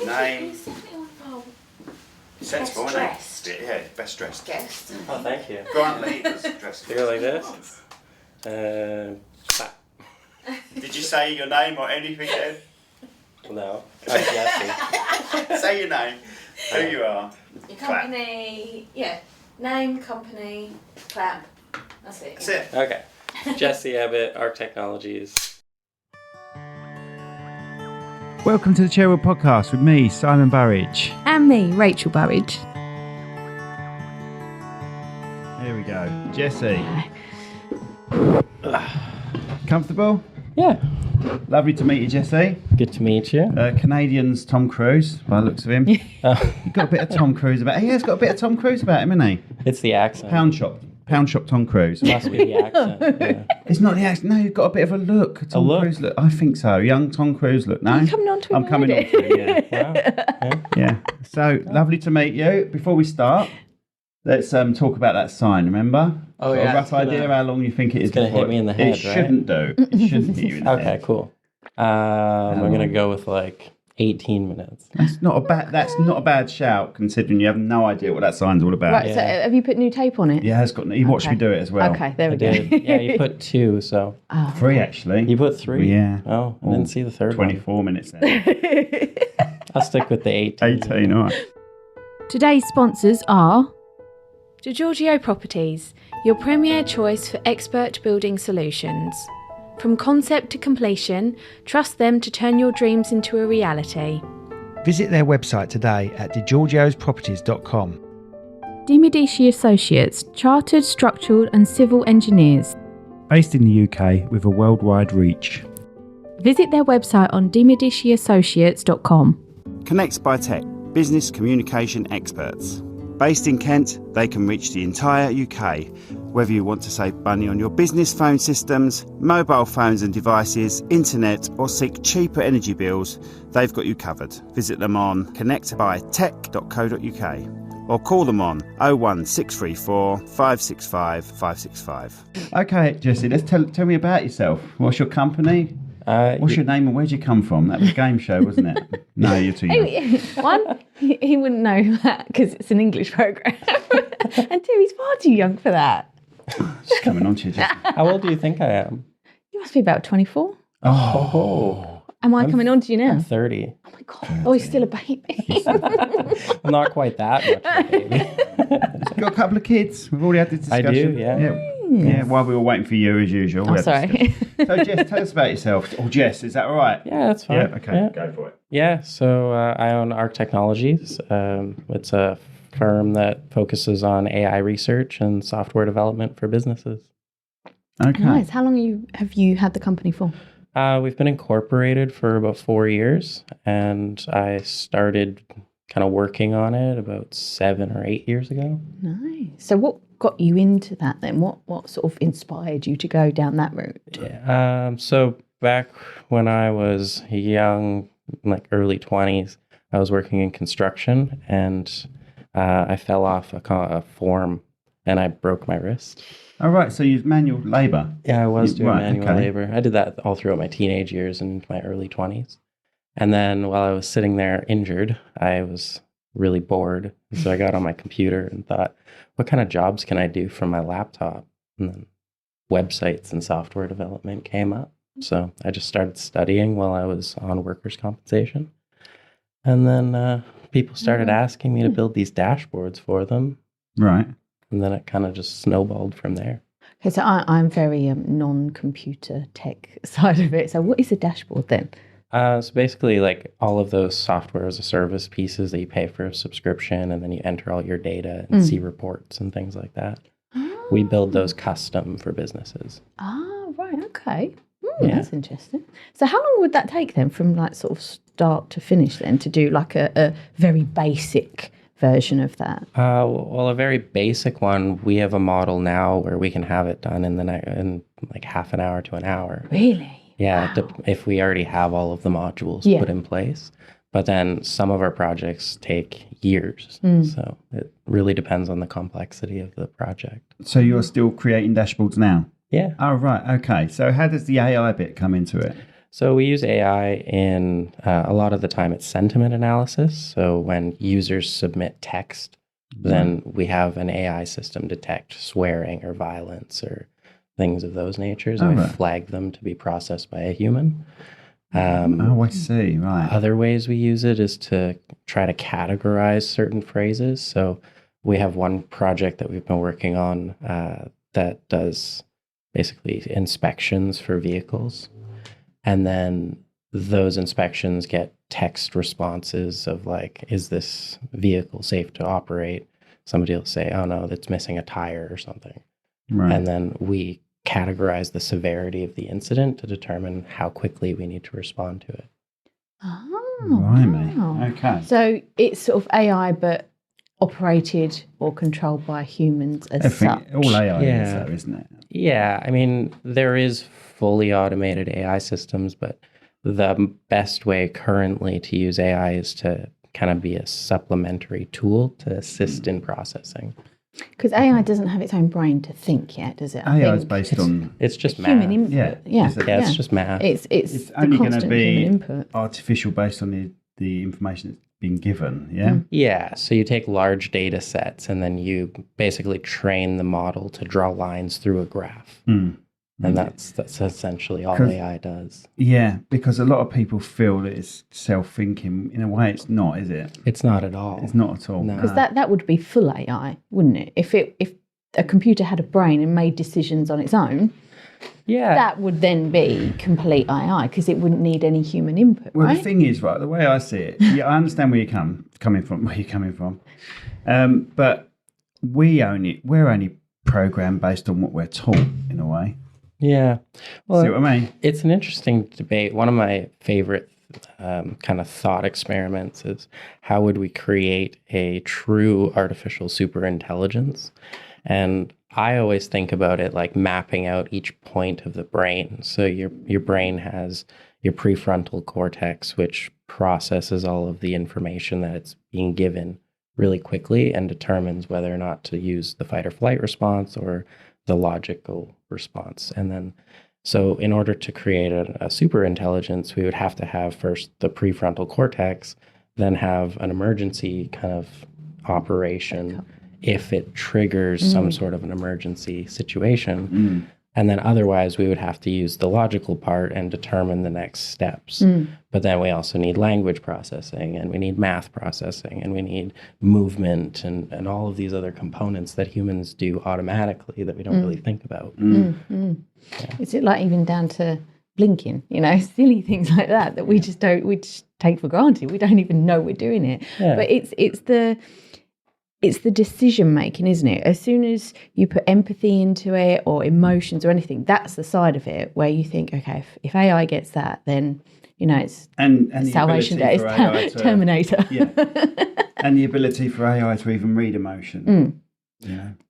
Name. Sensible, Best isn't dressed. it? Yeah, best dressed. Guest. Oh, thank you. Grant Lee was dressed. Do you go like this? Clap. Did you say your name or anything then? No. I'm Jesse. Say your name, who you are. Your company, name, company, clap. That's it. That's it. Okay. Jesse Ebbet, Arc Technologies. Welcome to the Chairwood Podcast with me, Simon Burridge. And me, Rachel Burridge. Here we go. Jesse. Comfortable? Yeah. Lovely to meet you, Jesse. Good to meet you. Canadian's Tom Cruise, by the looks of him. You've got a bit of Tom Cruise about him. He has got a bit of Tom Cruise about him, hasn't he? It's the accent. Pound shop Tom Cruise. Must be the accent. Yeah. It's not the accent. No, you've got a bit of a look. Tom look? Cruise look. I think so. Young Tom Cruise look. No? Are you coming on to him I'm coming on already? to him, yeah. Wow. Yeah. Yeah. So, lovely to meet you. Before we start, let's talk about that sign, remember? Oh, Got yeah, a rough it's gonna- idea how long you think it is? it's gonna before hit me in the head, It right? shouldn't do. It shouldn't hit you in the Okay, head. cool. I'm going to go with like 18 minutes. That's not a bad shout, considering you have no idea what that sign's all about. Right, Yeah. so have you put new tape on it? Yeah, it's got. He watched Okay. me do it as well. Okay, there we I go. did. Yeah, you put 2, so. 3 actually. You put 3? Yeah. Oh, I didn't see the third 24 minutes then. one. I'll stick with the 18. 18, all right. Today's sponsors are DiGiorgio Properties, your premier choice for expert building solutions. From concept to completion, trust them to turn your dreams into a reality. Visit their website today at digiorgiosproperties.com. Dimedici Associates, chartered, structural and civil engineers. Based in the UK with a worldwide reach. Visit their website on dimediciassociates.com. Connect by Tech, business communication experts. Based in Kent, they can reach the entire UK. Whether you want to save money on your business phone systems, mobile phones and devices, internet, or seek cheaper energy bills, they've got you covered. Visit them on connectbytech.co.uk or call them on 01634 565 565. Okay, Jesse, let's tell me about yourself. What's your company? What's your name and where'd you come from? That was a game show, wasn't it? No, you're too young. One, he wouldn't know that because it's an English programme. And 2, he's far too young for that. Just coming on to you, Jesse. How old do you think I am? You must be about 24. Oh, Am I coming on to you now? I'm 30. Oh my God. Oh, he's still a baby. I'm not quite that much of a baby. You've got a couple of kids. We've already had this I discussion. do, yeah. Yeah, while we were waiting for you, as usual. Oh, we had this sorry. discussion. So, Jess, tell us about yourself. Oh, Jess, is that all right? Yeah, that's fine. Yeah, okay, go for it. Yeah, so I own Arc Technologies. It's a firm that focuses on AI research and software development for businesses. Okay. Nice. How long have you had the company for? We've been incorporated for about 4 years, and I started kind of working on it about 7 or 8 years ago. Nice. So what got you into that then? What sort of inspired you to go down that route? Yeah. So back when I was young, like early 20s, I was working in construction, and I fell off a form and I broke my wrist. All right, so you've manual labour. Yeah, I was doing Right, manual okay. labor. I did that all throughout my teenage years and my early 20s. And then while I was sitting there injured, I was really bored. So I got on my computer and thought, what kind of jobs can I do from my laptop? And then websites and software development came up. So I just started studying while I was on workers' compensation. And then people started asking me to build these dashboards for them. Right. And then it kind of just snowballed from there. Okay, so I'm very non-computer tech side of it. So what is a dashboard then? So basically, like all of those software as a service pieces that you pay for a subscription, and then you enter all your data and see reports and things like that. We build those custom for businesses. Ah, right, okay. Yeah. That's interesting. So how long would that take then from like sort of start to finish then to do like a very basic version of that? Well, a very basic one, we have a model now where we can have it done in like half an hour to an hour. Really? Yeah, Wow. if we already have all of the modules put in place. But then some of our projects take years. So it really depends on the complexity of the project. So you're still creating dashboards now? Yeah. Oh, right, okay. So how does the AI bit come into it? So we use AI in a lot of the time it's sentiment analysis. So when users submit text, then we have an AI system detect swearing or violence or things of those natures, and we flag them to be processed by a human. I see. Right. Other ways we use it is to try to categorize certain phrases. So we have one project that we've been working on that does basically inspections for vehicles. And then those inspections get text responses of like, is this vehicle safe to operate? Somebody will say, oh no, that's missing a tire or something. Right. And then we categorize the severity of the incident to determine how quickly we need to respond to it. Oh, Blimey. wow. Okay. So it's sort of AI, but operated or controlled by humans as such. All AI is, Yeah. though, isn't it? Yeah, I mean, there is fully automated AI systems, but the best way currently to use AI is to kind of be a supplementary tool to assist in processing. Because AI doesn't have its own brain to think yet, does it? AI is based on It's just math. human input. Yeah. Yeah, It's just math. It's it's the only going to constant be human input. artificial based on the information that's been given. Yeah. Yeah, so you take large data sets and then you basically train the model to draw lines through a graph. And that's essentially all AI does. Yeah, because a lot of people feel that it's self-thinking. In a way, it's not, is it? It's not at all. It's not at all. No. Because that would be full AI, wouldn't it? If a computer had a brain and made decisions on its own, Yeah. that would then be complete AI because it wouldn't need any human input, Well, right? the thing is, right, the way I see it, yeah, I understand where you're coming from. But we're only programmed based on what we're taught, in a way. Yeah. Well, See what I mean? it's an interesting debate. One of my favorite kind of thought experiments is how would we create a true artificial superintelligence? And I always think about it like mapping out each point of the brain. So your brain has your prefrontal cortex, which processes all of the information that it's being given really quickly and determines whether or not to use the fight or flight response or the logical response. And then, so in order to create a super intelligence, we would have to have first the prefrontal cortex, then have an emergency kind of operation if it triggers some sort of an emergency situation. And then otherwise, we would have to use the logical part and determine the next steps. But then we also need language processing, and we need math processing, and we need movement and all of these other components that humans do automatically that we don't really think about. Is it like even down to blinking, silly things like that we just take for granted. We don't even know we're doing it. Yeah. But it's the decision making, isn't it? As soon as you put empathy into it or emotions or anything, that's the side of it where you think, okay, if AI gets that, then it's And the Salvation Day, ability for AI it's Terminator. Yeah. And the ability for AI to even read emotion.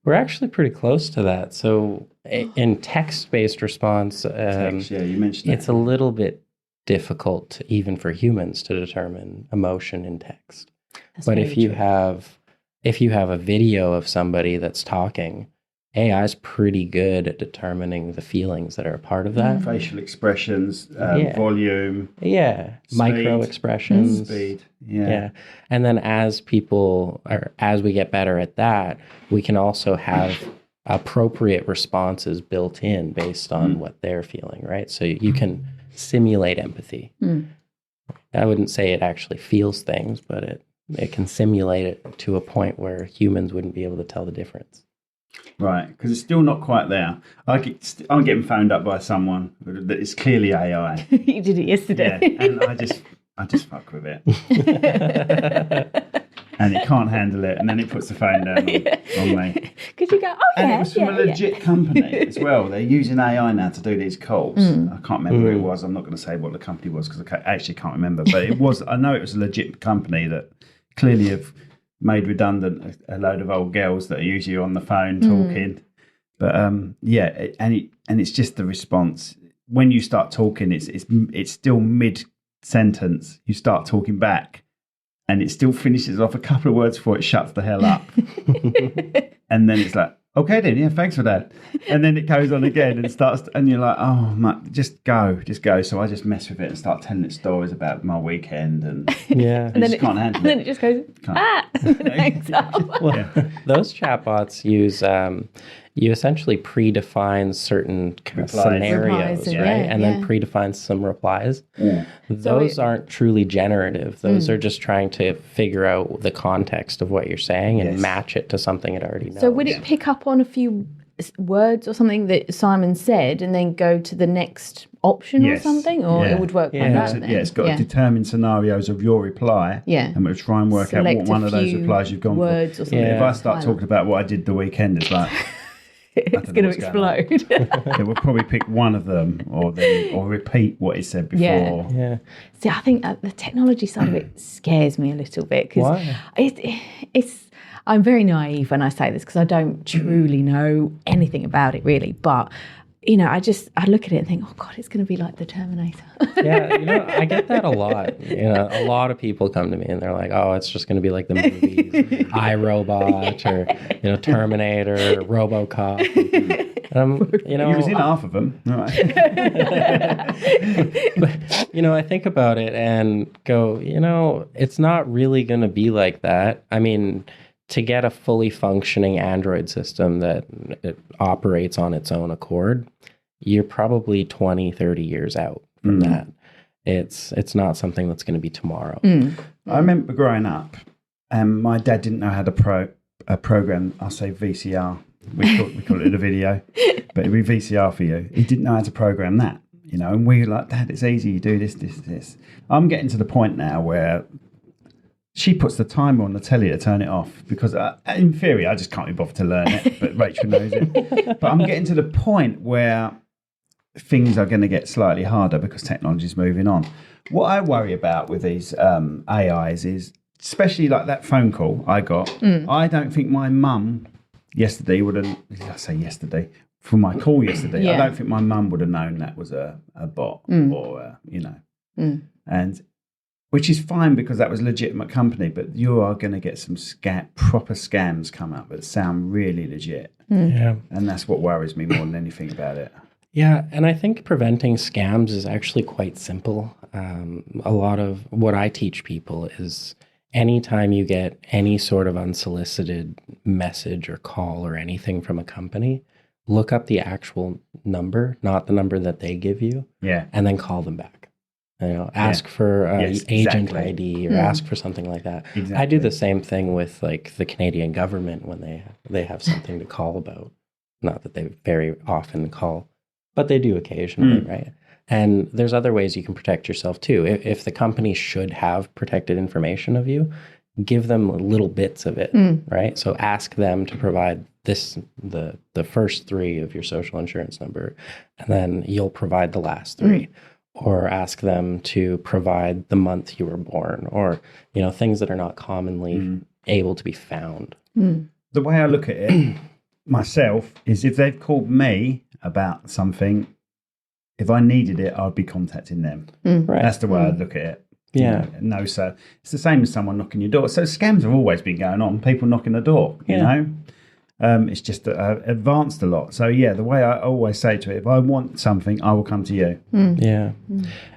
We're actually pretty close to that. So in text-based response, Text, you mentioned that. it's a little bit difficult even for humans to determine emotion in text. That's But very if you true. have a video of somebody that's talking, AI is pretty good at determining the feelings that are a part of that. Facial expressions, Yeah. volume, Yeah, Speed. micro expressions. speed. Yeah. And then as we get better at that, we can also have appropriate responses built in based on what they're feeling, right? So you can simulate empathy. I wouldn't say it actually feels things, but it can simulate it to a point where humans wouldn't be able to tell the difference. Right, because it's still not quite there. I'm getting phoned up by someone that is clearly AI. You did it yesterday. Yeah, and I just fuck with it. And it can't handle it, and then it puts the phone down on me. Because you go, oh yeah, And it was from a legit company as well. They're using AI now to do these calls. I can't remember who it was. I'm not going to say what the company was because I actually can't remember. But it was. I know it was a legit company that clearly have made redundant a load of old girls that are usually on the phone talking. But and it's just the response when you start talking. It's still mid sentence. You start talking back, and it still finishes off a couple of words before it shuts the hell up. And then it's like, Okay then, yeah, thanks for that. And then it goes on again and starts, and you're like, oh, just go. So I just mess with it and start telling it stories about my weekend, and Yeah. and then can't handle And then it. it just goes, and then it hangs up. Well, those chatbots use you essentially predefine certain Replies. scenarios, Replies, right? yeah, And then yeah. predefine some replies. Yeah. Those aren't truly generative. Those are just trying to figure out the context of what you're saying and Yes. match it to something it already knows. So would it pick up on a few words or something that Simon said and then go to the next option or Yes. something? Or Yeah. it would work Yeah. like So, that then? it's got to determine scenarios of your reply. Yeah. And we'll try and work out Select what a one of those few replies you've gone words for. or something. Yeah. If I start Like talking about what I did the weekend, it's like, it's know going to what's going on. explode. it will probably pick one of them or repeat what he said before. Yeah. Yeah. See, I think the technology side of it scares me a little bit because Why? it's. I'm very naive when I say this because I don't truly know anything about it really. But you know, I look at it and think, oh God, it's going to be like the Terminator. Yeah, I get that a lot. A lot of people come to me and they're like, "Oh, it's just going to be like the movies, iRobot, or Terminator, or RoboCop." And He was in half of them. Right. But, I think about it and go, it's not really going to be like that. I mean, to get a fully functioning Android system that it operates on its own accord, you're probably 20, 30 years out from that. It's not something that's going to be tomorrow. I remember growing up, and my dad didn't know how to program. I'll say VCR. We call it a video, but it'd be VCR for you. He didn't know how to program that, And we were like, Dad, it's easy. You do this. I'm getting to the point now where she puts the timer on the telly to turn it off because, in theory, I just can't be bothered to learn it. But Rachel knows it. But I'm getting to the point where things are going to get slightly harder because technology is moving on. What I worry about with these AIs is, especially like that phone call I got, I don't think my mum yesterday would have, I say yesterday, for my call yesterday, I don't think my mum would have known that was a bot or, and which is fine because that was a legitimate company, but you are going to get some proper scams come up that sound really legit. Yeah. And that's what worries me more than anything about it. Yeah, and I think preventing scams is actually quite simple. A lot of what I teach people is anytime you get any sort of unsolicited message or call or anything from a company, look up the actual number, not the number that they give you, and then call them back. Ask for agent ID or ask for something like that. Exactly. I do the same thing with like the Canadian government when they have something to call about. Not that they very often call, but they do occasionally, right? And there's other ways you can protect yourself too. If the company should have protected information of you, give them little bits of it, right? So ask them to provide the first 3 of your social insurance number, and then you'll provide the last 3. Or ask them to provide the month you were born, or things that are not commonly able to be found. The way I look at it myself is if they've called me about something, if I needed it, I'd be contacting them. Right. That's the way I look at it. Yeah. So it's the same as someone knocking your door. So scams have always been going on. People knocking the door. You know. It's just advanced a lot. So, the way I always say to it, if I want something, I will come to you. Yeah.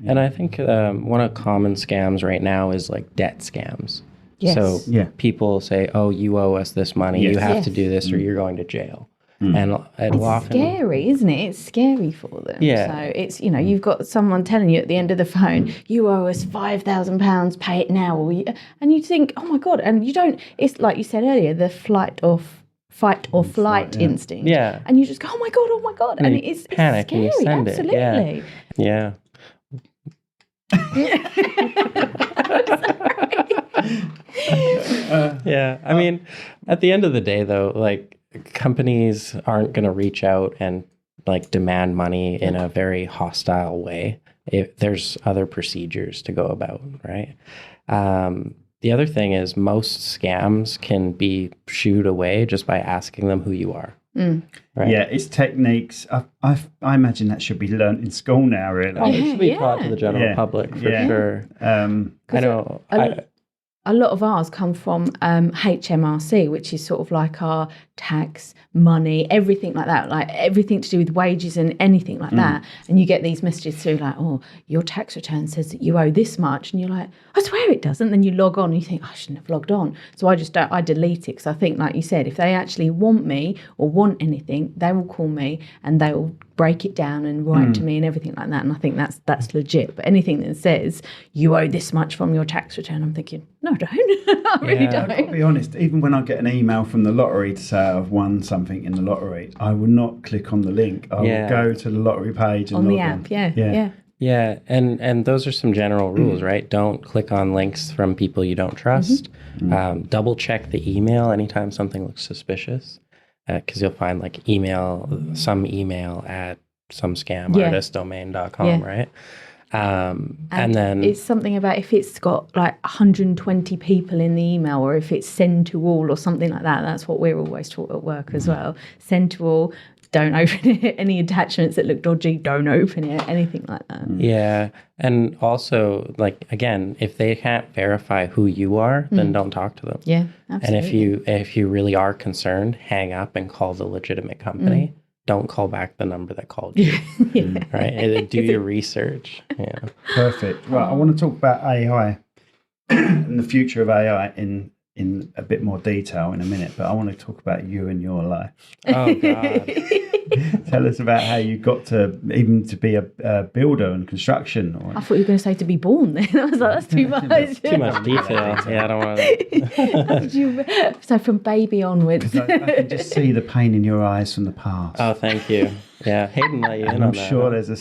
And I think one of common scams right now is like debt scams. Yes. So people say, oh, you owe us this money. Yes. You have Yes. to do this or you're going to jail. And it'll often... Scary, isn't it? It's scary for them. Yeah. So it's, you've got someone telling you at the end of the phone, you owe us £5,000, pay it now. And you think, oh my God. And you don't, it's like you said earlier, the fight or flight instinct. Yeah. And you just go, oh my God. And you it's panic scary. and you send Absolutely. it. Yeah. Yeah. I mean, at the end of the day, though, like companies aren't going to reach out and like demand money in a very hostile way. There's other procedures to go about, right? The other thing is most scams can be shooed away just by asking them who you are. Right? Yeah, it's techniques. I imagine that should be learnt in school now, really. Oh, it should be taught to Yeah. the general public for sure. Um, I know. a lot of ours come from HMRC, which is sort of like our tax, money, everything like that, like everything to do with wages and anything like that. And you get these messages through like, oh, your tax return says that you owe this much. And you're like, I swear it doesn't. Then you log on and you think, I shouldn't have logged on. So I delete it because I think, like you said, if they actually want me or want anything, they will call me and they will break it down and write to me and everything like that. And I think that's legit. But anything that says you owe this much from your tax return, I'm thinking, no, I don't. I really don't. I've got to be honest, even when I get an email from the lottery to say I've won something in the lottery, I will not click on the link. I will go to the lottery page and on the log app. in. Yeah, and those are some general rules, right? Don't click on links from people you don't trust. Double check the email anytime something looks suspicious, because you'll find like some email at some scam artist domain.com, right? And then it's something about if it's got like 120 people in the email, or if it's send to all or something like that. That's what we're always taught at work as well. Send to all. Don't open it. Any attachments that look dodgy, don't open it. Anything like that. Yeah. And also, like, again, if they can't verify who you are, then don't talk to them. Yeah, absolutely. And if you really are concerned, hang up and call the legitimate company. Don't call back the number that called you. Right? And do your research. Yeah. Perfect. Right, I want to talk about AI and the future of AI in a bit more detail in a minute, but I want to talk about you and your life. Oh, God. Tell us about how you got to be a builder and construction. I thought you were going to say to be born then. I was like, that's too much. Too much detail. Yeah, I don't want to. So from baby onwards. I can just see the pain in your eyes from the past. Oh, thank you. Yeah, Hayden let you in on I'm that. sure there's a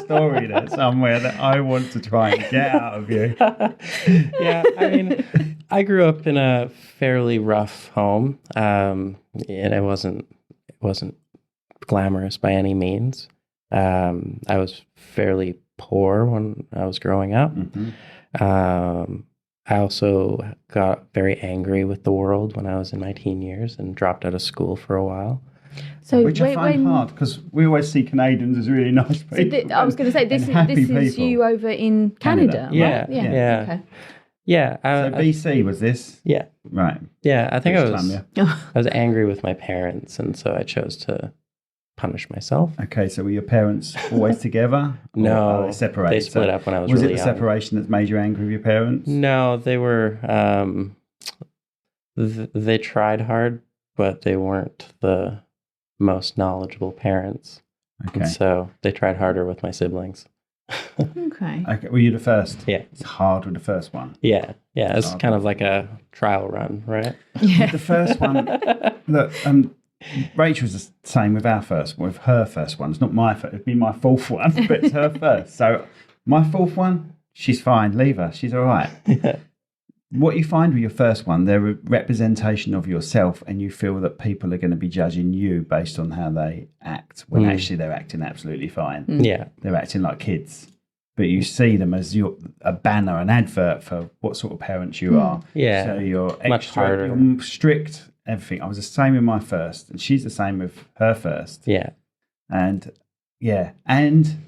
story there somewhere that I want to try and get out of you. Yeah, I mean, I grew up in a fairly rough home, and it wasn't glamorous by any means. I was fairly poor when I was growing up. I also got very angry with the world when I was in my teen years and dropped out of school for a while. So which I find hard because we always see Canadians as really nice people. So I was going to say, this is you over in Canada, Yeah, right? yeah. Okay. Yeah. So BC was this? Yeah. Right. Yeah, I think I Columbia. was angry with my parents, and so I chose to punish myself. Okay, so were your parents always together? No, are they separated? they split up when I was Was really it the young. separation that made you angry with your parents? No, they were. They tried hard, but they weren't the most knowledgeable parents. Okay. And so they tried harder with my siblings. Okay. Okay. Were you the first? Yeah. It's hard with the first one. Yeah. It's kind of like a trial run, right? Yeah. The first one. Look, Rachel's the same with her first one. It's not my first. It'd be my fourth one, but it's her first. So my fourth one, she's fine. Leave her. She's all right. What you find with your first one, they're a representation of yourself, and you feel that people are going to be judging you based on how they act, when actually they're acting absolutely fine. Yeah. They're acting like kids. But you see them as a banner, an advert for what sort of parents you are. Yeah. So you're Much extra, harder. you're strict, everything. I was the same with my first, and she's the same with her first. Yeah. And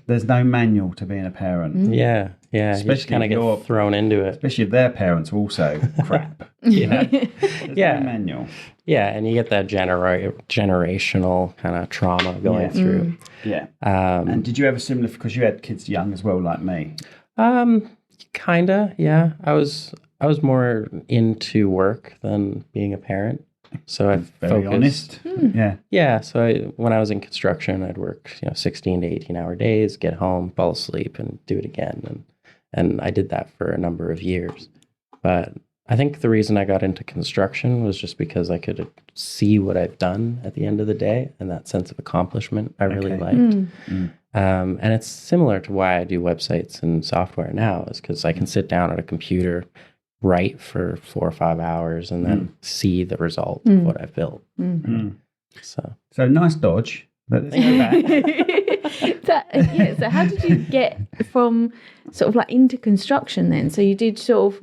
there's no manual to being a parent. Yeah. Yeah. You just kind of get thrown into it. Especially if their parents are also crap. Yeah. There's no manual. Yeah. And you get that generational kind of trauma going through. Yeah. And did you have a similar, because you had kids young as well, like me? Kinda, yeah. I was more into work than being a parent. So I Very focused. honest. Yeah. Yeah. So when I was in construction, I'd work 16 to 18-hour days, get home, fall asleep, and do it again. And I did that for a number of years. But I think the reason I got into construction was just because I could see what I've done at the end of the day, and that sense of accomplishment I really liked. And it's similar to why I do websites and software now, is because I can sit down at a computer, write for 4 or 5 hours, and then see the result of what I've built. So nice dodge. But let's go back. So how did you get from sort of like into construction then? So you did sort of,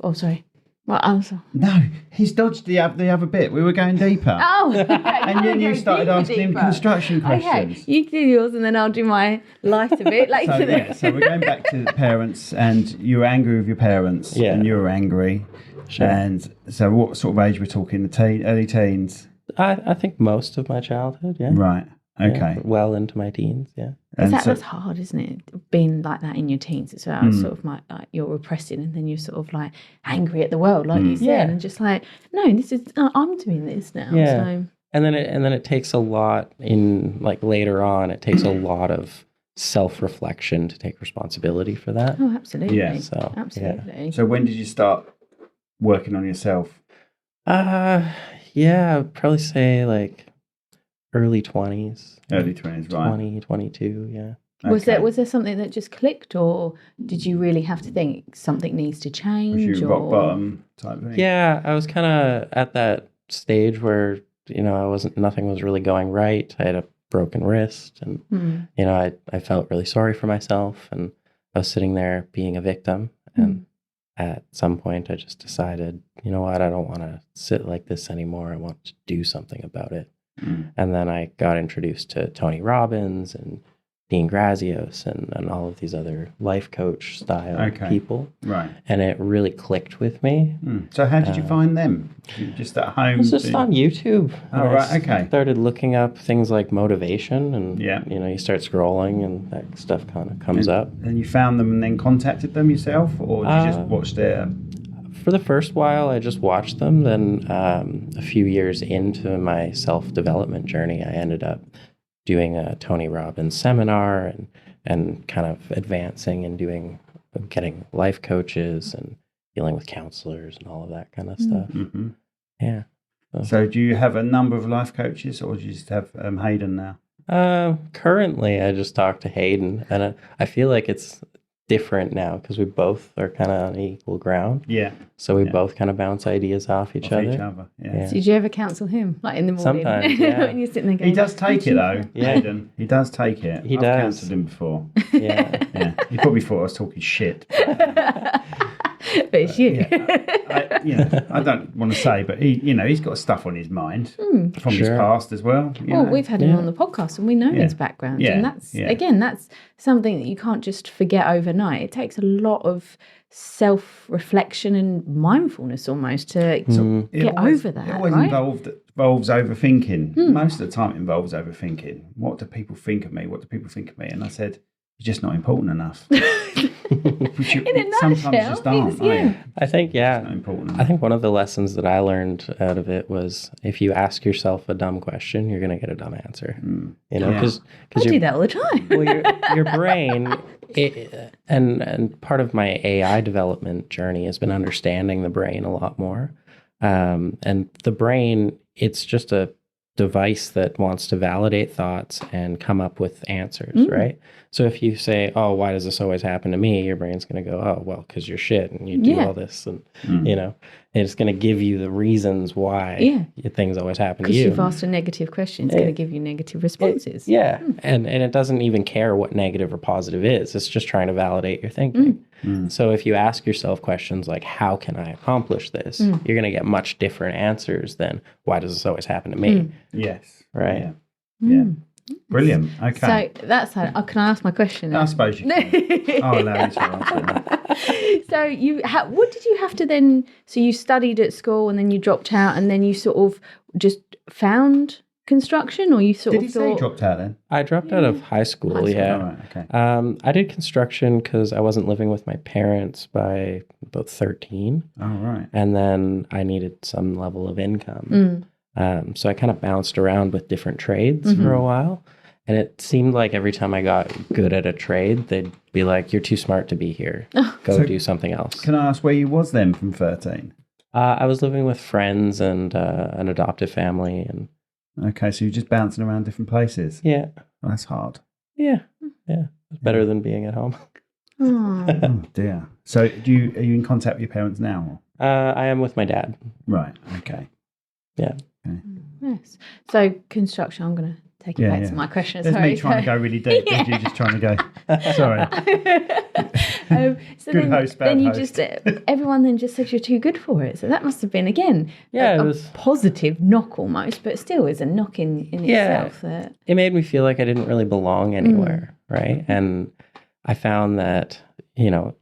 Well, I'm sorry. No, he's dodged the other bit. We were going deeper. Oh, And then you started asking him construction questions. Okay, you do yours and then I'll do my lighter bit later. So, then. so we're going back to the parents, and you were angry with your parents, Yeah. and you were angry. Sure. And so what sort of age we're talking? Early teens? I think most of my childhood, yeah. Right, okay. Yeah, well into my teens, yeah. And That's hard, isn't it? Being like that in your teens as well. Sort of like you're repressing, and then you're sort of like angry at the world, like you said, Yeah. and just like, no, this is I'm doing this now. Yeah. So. And then it takes a lot in like later on. It takes a lot of self-reflection to take responsibility for that. Oh, absolutely. Yeah. So Absolutely. So when did you start working on yourself? Yeah, I'd probably say like early 20s. Early 20s, right. 20, 22, yeah. Was Okay. there something that just clicked, or did you really have to think something needs to change? Was you or... rock bottom type thing? Yeah, I was kind of at that stage where, nothing was really going right. I had a broken wrist and, I felt really sorry for myself, and I was sitting there being a victim. And at some point I just decided, you know what, I don't want to sit like this anymore. I want to do something about it. And then I got introduced to Tony Robbins and Dean Grazios and all of these other life coach style people. Right. And it really clicked with me. So how did you find them? You just at home? I was just on YouTube. Oh, right, okay. Started looking up things like motivation, and Yeah. you start scrolling and that stuff kind of comes up. And you found them and then contacted them yourself, or did you just watch their... For the first while, I just watched them. Then a few years into my self-development journey, I ended up doing a Tony Robbins seminar and kind of advancing and getting life coaches and dealing with counselors and all of that kind of stuff. Mm-hmm. Yeah. So do you have a number of life coaches, or do you just have Hayden now? Currently, I just talk to Hayden, and I feel like it's different now because we both are kind of on equal ground. Yeah. So we both kind of bounce ideas off each other. Yeah. So did you ever counsel him, like in the morning? Sometimes, yeah. When you're sitting there going, He does take it though, Yeah. Hayden. He does take it. He I've does. counselled him before. Yeah. Yeah. He probably thought I was talking shit. but it's you. I don't want to say, but he's got stuff on his mind from his Sure. past as well. Well, we've had him on the podcast and we know his background. Yeah. And that's something that you can't just forget overnight. It takes a lot of self-reflection and mindfulness almost to get over that, It always right? involves overthinking. Most of the time it involves overthinking. What do people think of me? What do people think of me? And I said, you're just not important enough. Which you In a sometimes nutshell, just aren't. it's- yeah. I think, Not important enough. I think one of the lessons that I learned out of it was if you ask yourself a dumb question, you're going to get a dumb answer. Because I do that all the time. well, your brain, and part of my AI development journey has been understanding the brain a lot more. And the brain, it's just a device that wants to validate thoughts and come up with answers, right? So if you say, oh, why does this always happen to me? Your brain's going to go, oh, well, because you're shit and you do all this. And, and it's going to give you the reasons why things always happen to Because you. you've asked a negative question, it's going to give you negative responses. And it doesn't even care what negative or positive is. It's just trying to validate your thinking. So if you ask yourself questions like, how can I accomplish this? You're going to get much different answers than, why does this always happen to me? Yes. Right? Yeah. Brilliant. Okay. So that's how. Can I ask my question now? I suppose you can. I'll allow you to answer. So what did you have to then? So you studied at school and then you dropped out, and then you sort of just found construction, or you sort Did of he say he thought? dropped out then? I dropped out of high school, yeah. All right, okay. I did construction because I wasn't living with my parents by about 13. All right. And then I needed some level of income. So I kind of bounced around with different trades for a while. And it seemed like every time I got good at a trade, they'd be like, you're too smart to be here. Go do something else. Can I ask where you was then from 13? I was living with friends and an adoptive family. And Okay, so you're just bouncing around different places. yeah. Oh, that's hard. Yeah. It's better than being at home. Oh. Oh dear. So are you in contact with your parents now? I am with my dad. Right. Okay. Yeah. Yes. So construction, I'm going to take it back to my question. There's Sorry. me trying to go really deep. There's you just trying to go. Sorry. So Good then, host, bad then you host. just everyone then just said you're too good for it. So that must have been again Yeah, a it was. positive knock almost, but still is a knock in Yeah. itself. That It made me feel like I didn't really belong anywhere, right? And I found that,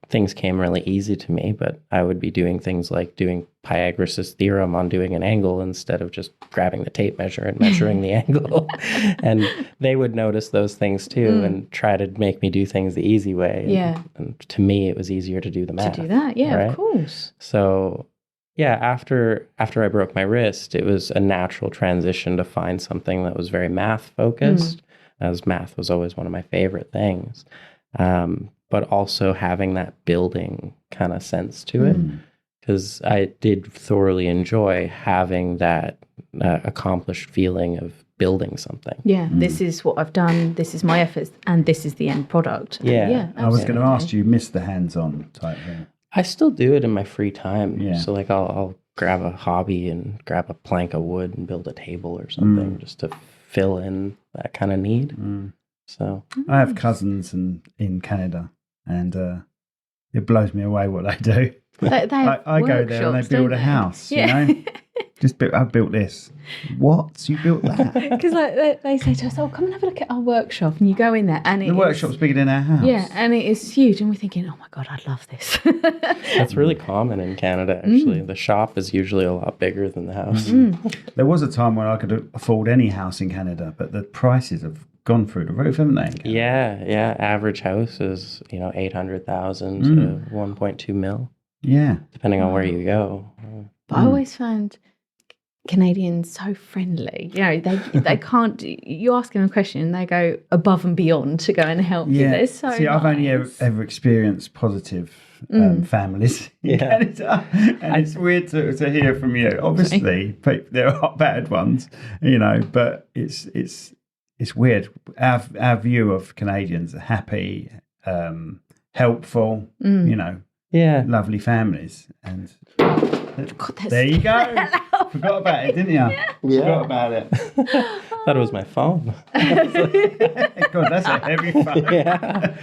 things came really easy to me, but I would be doing things like doing Pythagoras' theorem on doing an angle instead of just grabbing the tape measure and measuring the angle. And they would notice those things too and try to make me do things the easy way. And to me, it was easier to do the math. to do that, yeah, right? of course. So, yeah, after I broke my wrist, it was a natural transition to find something that was very math focused, as math was always one of my favorite things. But also having that building kind of sense to it, because I did thoroughly enjoy having that accomplished feeling of building something. Yeah, this is what I've done. This is my efforts, and this is the end product. Yeah. I was going to absolutely. ask, do you miss the hands-on type thing? I still do it in my free time. Yeah. So like I'll grab a hobby and grab a plank of wood and build a table or something just to fill in that kind of need. So I have cousins in Canada, and it blows me away what they do. They have I go there and they workshops, build don't a they? house, Yeah. you know? I've built this. What? You built that? Because like they say to us, "Oh, come and have a look at our workshop," and you go in there, and The workshop's bigger than our house. Yeah, and it is huge, and we're thinking, "Oh my god, I'd love this." that's really common in Canada, actually. The shop is usually a lot bigger than the house. There was a time when I could afford any house in Canada, but the prices have gone through the roof, haven't they? in Canada? Yeah. Average house is, 800,000 to 1.2 mil, Yeah. depending on where you go. But I always found Canadians so friendly. They can't. You ask them a question, and they go above and beyond to go and help you. Yeah. They're so See, I've only nice. ever experienced positive families in Yeah. Canada, and it's weird to hear from you. Obviously, there are bad ones, but it's weird. Our view of Canadians are happy, helpful, Yeah. lovely families, and God, that's there you go. Forgot about it, didn't you? Forgot about it. Thought it was my phone. God, that's a heavy phone. Yeah.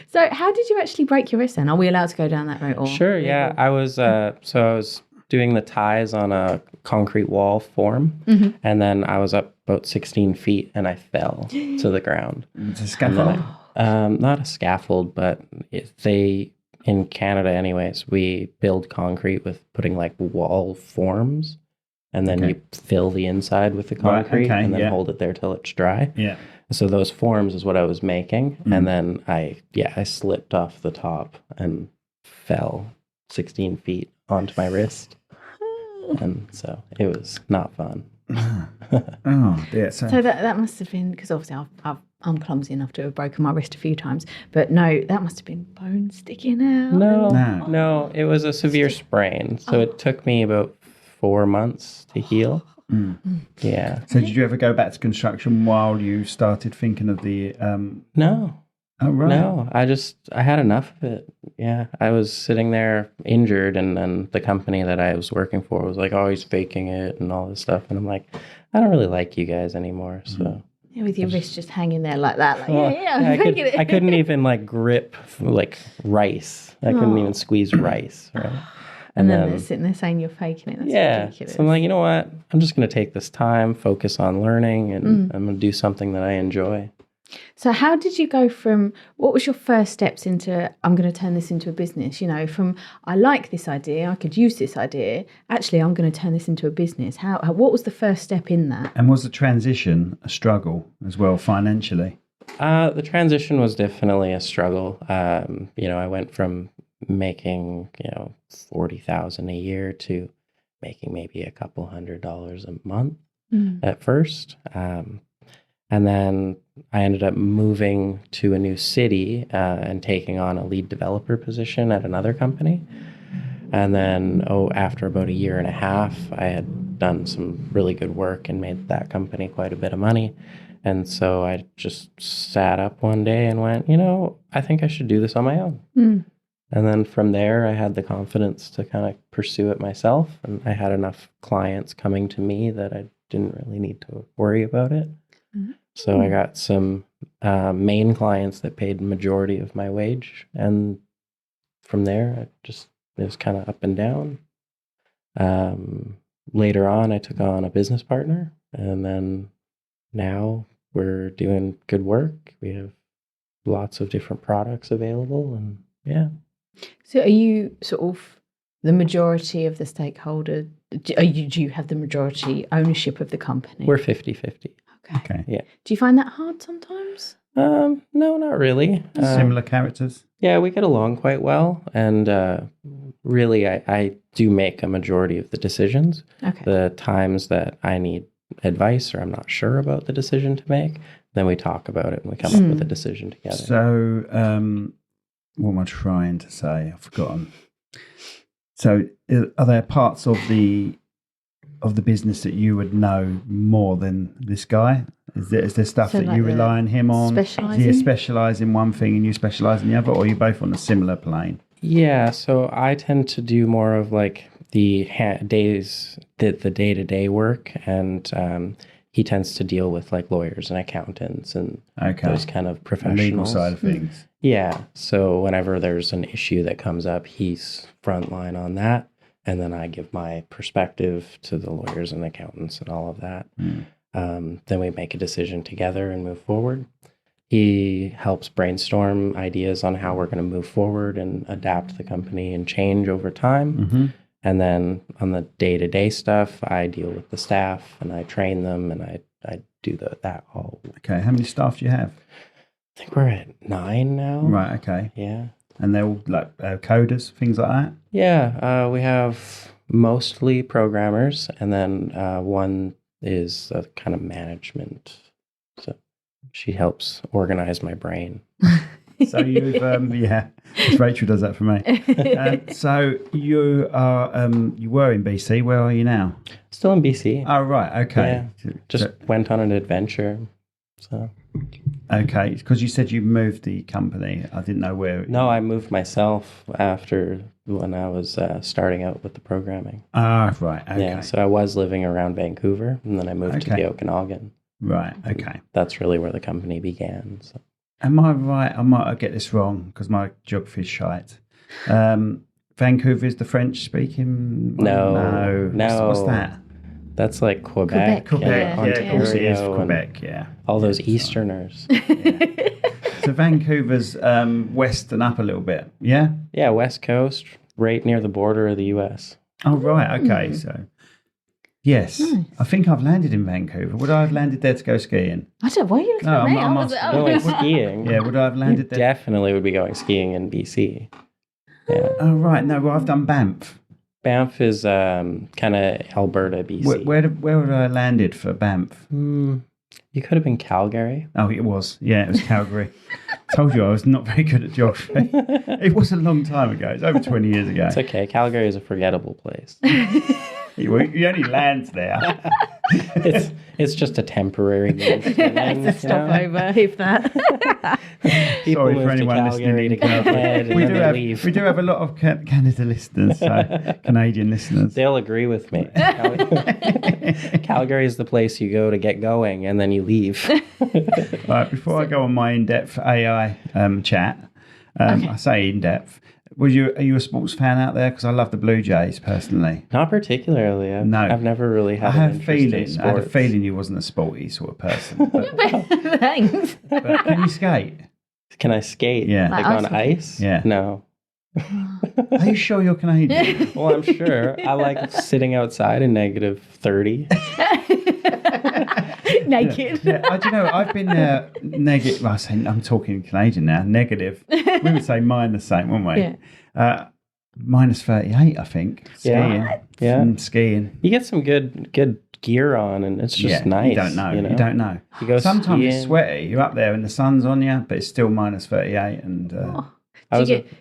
So, how did you actually break your wrist then? Are we allowed to go down that route? Or Sure, yeah. I was I was doing the ties on a concrete wall form, and then I was up about 16 feet and I fell to the ground. It's a scaffold. Not a scaffold, but in Canada anyways, we build concrete with putting like wall forms, and then you fill the inside with the Right, concrete okay, and then yeah. hold it there till it's dry. Yeah. So those forms is what I was making, and then I slipped off the top and fell 16 feet onto my wrist, and so it was not fun. Oh dear. So that must have been, because obviously I'm clumsy enough to have broken my wrist a few times, but no, that must have been bone sticking out. No, it was a severe sprain, so it took me about 4 months to heal. Yeah. So did you ever go back to construction while you started thinking of the? No. Oh right. No, I had enough of it. Yeah, I was sitting there injured, and then the company that I was working for was like, "Oh, he's faking it," and all this stuff, and I'm like, "I don't really like you guys anymore." So Yeah, with your wrist just hanging there like that. Like, Well, I'm faking it. I couldn't even like grip like rice. I couldn't even squeeze rice, right? And then they're sitting there saying you're faking it. That's ridiculous. So I'm like, you know what? I'm just going to take this time, focus on learning, and I'm going to do something that I enjoy. So how did you go from, what was your first steps into, I'm going to turn this into a business, from I like this idea, I could use this idea, actually I'm going to turn this into a business. What was the first step in that? And was the transition a struggle as well financially? The transition was definitely a struggle. I went from making, $40,000 a year to making maybe a couple $100 a month at first. And then I ended up moving to a new city and taking on a lead developer position at another company. And then, after about a year and a half, I had done some really good work and made that company quite a bit of money. And so I just sat up one day and went, I think I should do this on my own. And then from there, I had the confidence to kind of pursue it myself. And I had enough clients coming to me that I didn't really need to worry about it. So I got some main clients that paid the majority of my wage. And from there, it was kind of up and down. Later on, I took on a business partner. And then now we're doing good work. We have lots of different products available. And yeah. So are you sort of the majority of the stakeholder? Do you have the majority ownership of the company? We're 50-50. Okay. Yeah. Do you find that hard sometimes? No, not really. Similar characters? Yeah, we get along quite well. And really, I do make a majority of the decisions. Okay. The times that I need advice or I'm not sure about the decision to make, then we talk about it and we come up with a decision together. So, what am I trying to say? I've forgotten. So, are there parts of the business that you would know more than this guy? Is there stuff So that like you rely on him on? specialising? Do you specialise in one thing and you specialise in the other, or are you both on a similar plane? Yeah, so I tend to do more of like the day-to-day work, and he tends to deal with like lawyers and accountants and those kind of The professionals. legal side of things. Yeah, so whenever there's an issue that comes up, he's frontline on that, and then I give my perspective to the lawyers and accountants and all of that. Then we make a decision together and move forward. He helps brainstorm ideas on how we're going to move forward and adapt the company and change over time. And then on the day-to-day stuff, I deal with the staff and I train them and I do that all. Okay, how many staff do you have? I think we're at 9 now. Right, okay. Yeah. And they're all like coders, things like that? Yeah, we have mostly programmers, and then one is a kind of management. So she helps organize my brain. So you've, Rachel does that for me. So you are, you were in BC. Where are you now? Still in BC. Oh, right. Okay. Yeah. Just went on an adventure. So. Okay, because you said you moved the company. I didn't know where. No, I moved myself after when I was starting out with the programming. Ah, right. Okay. Yeah, so I was living around Vancouver, and then I moved to the Okanagan. Right. Okay. That's really where the company began. So. Am I right? I might get this wrong because my geography is shite. Vancouver is the French speaking. No. What's that? That's like Quebec. Quebec. And Yeah, of course it is Ontario Quebec. Yeah. all those Easterners. So Vancouver's west and up a little bit. Yeah. Yeah, West Coast, right near the border of the U.S. Oh, right. Okay. So. Yes, I think I've landed in Vancouver. Would I have landed there to go skiing? I don't. Why are you looking No, at me? I'm I was- asking. Going skiing. Yeah, would I have landed You there? definitely would be going skiing in BC. Yeah. Oh, right. No, well, I've done Banff. Banff is kind of Alberta, BC. Where would I have landed for Banff? You could have been Calgary. Oh, it was. Yeah, it was Calgary. Told you I was not very good at geography. It was a long time ago. It's over 20 years ago. It's okay. Calgary is a forgettable place. You only land there. It's just a temporary move. It's a stopover, if that. People Sorry move for to anyone Calgary listening to in come ahead and We then do they have leave. we do have a lot of Canada listeners, so Canadian listeners. They'll agree with me. Calgary is the place you go to get going, and then you leave. Right, before I go on my in-depth AI chat, I say in-depth. Are you a sports fan out there? Because I love the Blue Jays personally. Not particularly. I've never really had. I had a sports. feeling you wasn't a sporty sort of person. But, Thanks. but can you skate? Can I skate? Yeah. Like Like on ice ice? Yeah. No. Are you sure you're Canadian? Well, I'm sure. I like sitting outside in negative 30. Naked. Yeah, do you know, I've been negative. Well, I'm talking Canadian now. Negative. We would say minus, wouldn't we? Yeah. Minus 38, I think. Skiing. Yeah. Yeah. Skiing. You get some good gear on, and it's just nice. You don't know. You know? You don't know. You go Sometimes it's skiing. sweaty. You're up there and the sun's on you, but it's still minus 38. And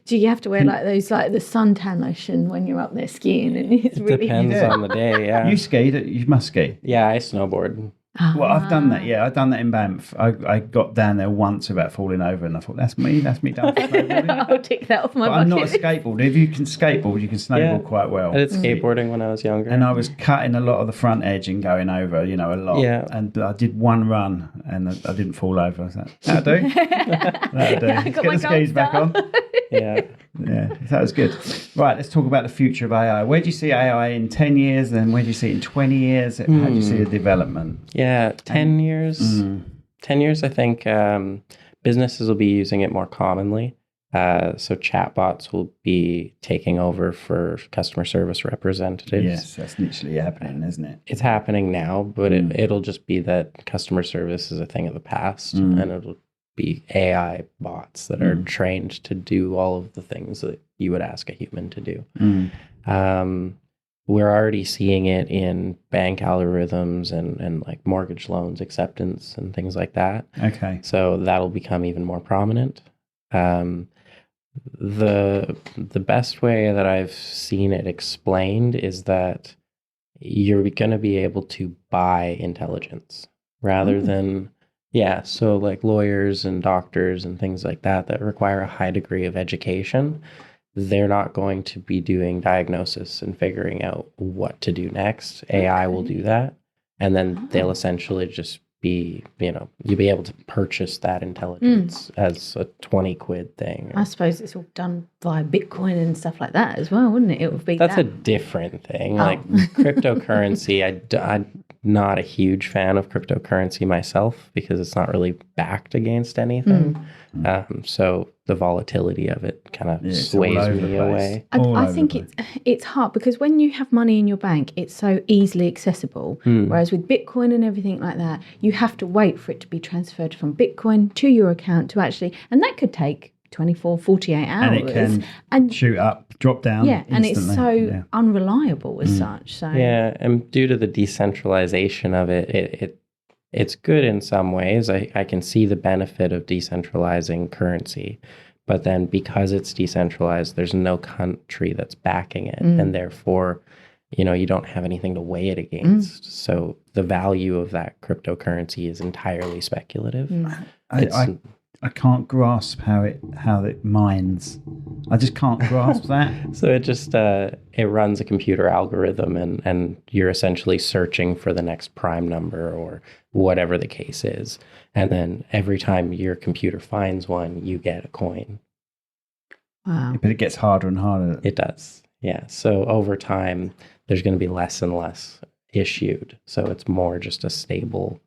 Do you have to wear like those, like the suntan lotion when you're up there skiing? And it's really Depends Yeah. on the day. Yeah. you skied. You must ski. Yeah, I snowboard. Well, I've done that. Yeah, I've done that in Banff. I got down there once without falling over, and I thought, that's me done for snowboarding. I'll tick that off my But bucket I'm not a list. skateboarder. If you can skateboard, you can snowboard quite well. I did skateboarding when I was younger. And I was cutting a lot of the front edge and going over, a lot. Yeah. And I did one run and I didn't fall over. I was like, that'll do. That'll do. I Let's got get my the skis gold back star. on. Yeah. Yeah, that was good. Right, let's talk about the future of AI. Where do you see AI in 10 years? And where do you see it in 20 years? How do you see the development? Yeah, 10 years. 10 years, I think businesses will be using it more commonly. So chatbots will be taking over for customer service representatives. Yes, that's literally happening, isn't it? It's happening now, but it'll just be that customer service is a thing of the past, and it'll be AI bots that are trained to do all of the things that you would ask a human to do. We're already seeing it in bank algorithms and like mortgage loans acceptance and things like that. Okay. So that'll become even more prominent. The best way that I've seen it explained is that you're going to be able to buy intelligence rather than, so like lawyers and doctors and things like that require a high degree of education. They're not going to be doing diagnosis and figuring out what to do next. AI will do that. And then they'll essentially just be, you'll be able to purchase that intelligence as a 20 quid thing. I suppose it's all done via Bitcoin and stuff like that as well, wouldn't it? It would be That's a different thing. Like cryptocurrency, I'm not a huge fan of cryptocurrency myself because it's not really backed against anything. So the volatility of it kind of sways me away. I think it's hard because when you have money in your bank, it's so easily accessible. Whereas with Bitcoin and everything like that, you have to wait for it to be transferred from Bitcoin to your account to actually, and that could take 24, 48 hours. And it can shoot up, drop down. Yeah, and it's instantly. so unreliable as such. So and due to the decentralization of it, it's good in some ways. I can see the benefit of decentralizing currency, but then because it's decentralized, there's no country that's backing it, and therefore, you don't have anything to weigh it against. So the value of that cryptocurrency is entirely speculative. I can't grasp how it mines. I just can't grasp that. So it just it runs a computer algorithm, and you're essentially searching for the next prime number or whatever the case is, and then every time your computer finds one, you get a coin. wow. But it gets harder and harder. It does, yeah. So over time, there's going to be less and less issued. So it's more just a stable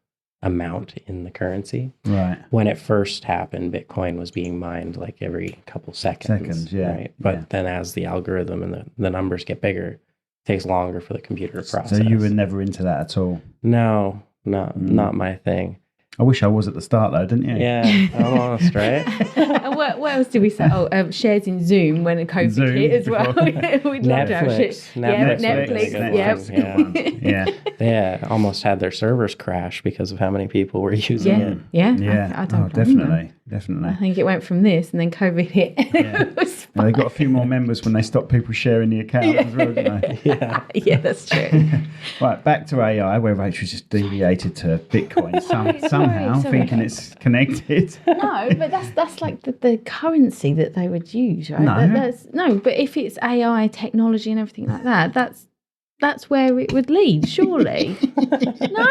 amount in the currency. Right. When it first happened, Bitcoin was being mined like every couple seconds. Right. But then as the algorithm and the numbers get bigger, it takes longer for the computer to process. So you were never into that at all? No, not my thing. I wish I was at the start though, didn't you? Yeah, almost, right? And what else did we say? Shares in Zoom when COVID Zoom hit as well. before. We'd love to have shares. Netflix. Yeah. They almost had their servers crash because of how many people were using it. Yeah. I don't blame them. Definitely. I think it went from this and then COVID hit. It was Well, they got a few more members when they stopped people sharing the account as well, didn't they? yeah, that's true. Right, back to AI, where Rachel's just deviated to Bitcoin somehow, sorry. thinking it's connected. No, but that's like the currency that they would use, right? No. But if it's AI technology and everything like that, that's where it would lead, surely. No?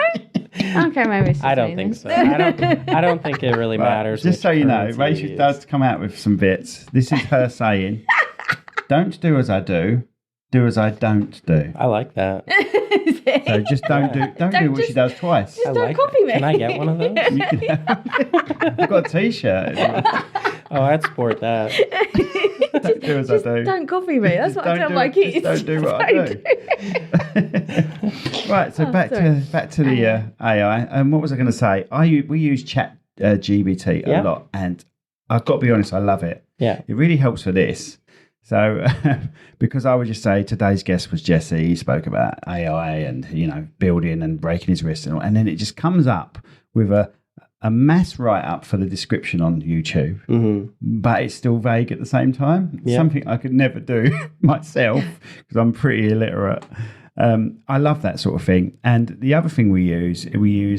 Okay, maybe it's just I don't me think then. so. I don't think it really matters. Just which so you know, currency Rachel you does use. come out with some bits. This is her saying, don't do as I do as I don't do. I like that. So just don't do what she does twice. I Don't like copy me. Can I get one of those? I've got a t-shirt. Oh, I'd sport that. Don't do as I do. Don't copy me. That's what I tell my Just kids. don't do what I do. Right, so back to the AI. And what was I going to say? We use Chat GBT a lot, and I've got to be honest, I love it. Yeah. It really helps for this. So, because I would just say today's guest was Jesse. He spoke about AI and building and breaking his wrist, and then it just comes up with a mass write-up for the description on YouTube, but it's still vague at the same time. Yeah. Something I could never do myself because I'm pretty illiterate. I love that sort of thing. And the other thing we use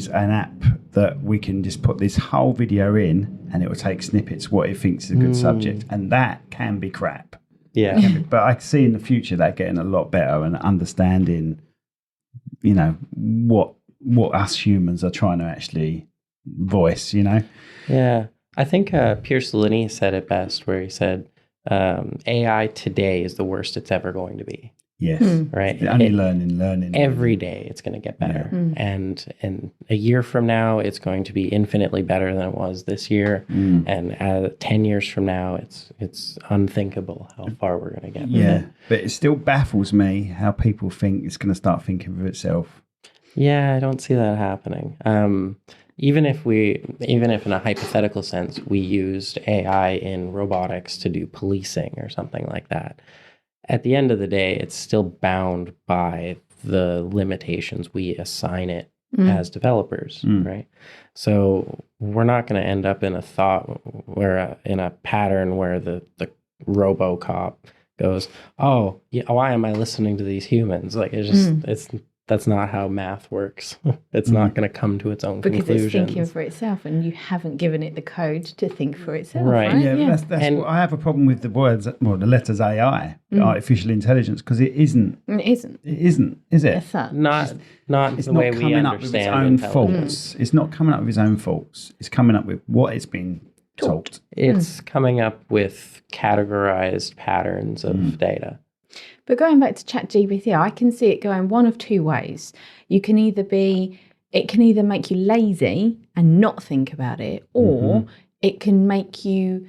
an app that we can just put this whole video in and it will take snippets what it thinks is a good subject. And that can be crap. Yeah. But I see in the future that getting a lot better and understanding, you know, what us humans are trying to actually voice, you know? Yeah. I think Pierce Linney said it best where he said, AI today is the worst it's ever going to be. Yes. Right. Only learning. Every day it's going to get better. And in a year from now, it's going to be infinitely better than it was this year. And 10 years from now, it's unthinkable how far we're going to get. Yeah. With it. But it still baffles me how people think it's going to start thinking for itself. Yeah, I don't see that happening. Even if in a hypothetical sense, we used AI in robotics to do policing or something like that, at the end of the day, it's still bound by the limitations we assign it as developers, right? So we're not going to end up in a in a pattern where the RoboCop goes, oh, yeah, why am I listening to these humans? Like that's not how math works. It's not going to come to its own because conclusions. it's thinking for itself, and you haven't given it the code to think for itself, right? Yeah. That's what I have a problem with the letters AI, artificial intelligence, because it isn't. It isn't. It isn't, is it? Yes, sir. Not It's the not way we coming up with its understand own intelligence. faults. It's not coming up with its own faults. It's coming up with what it's been taught. It's coming up with categorized patterns of data. But going back to ChatGPT, I can see it going one of two ways. It can either make you lazy and not think about it, or it can make you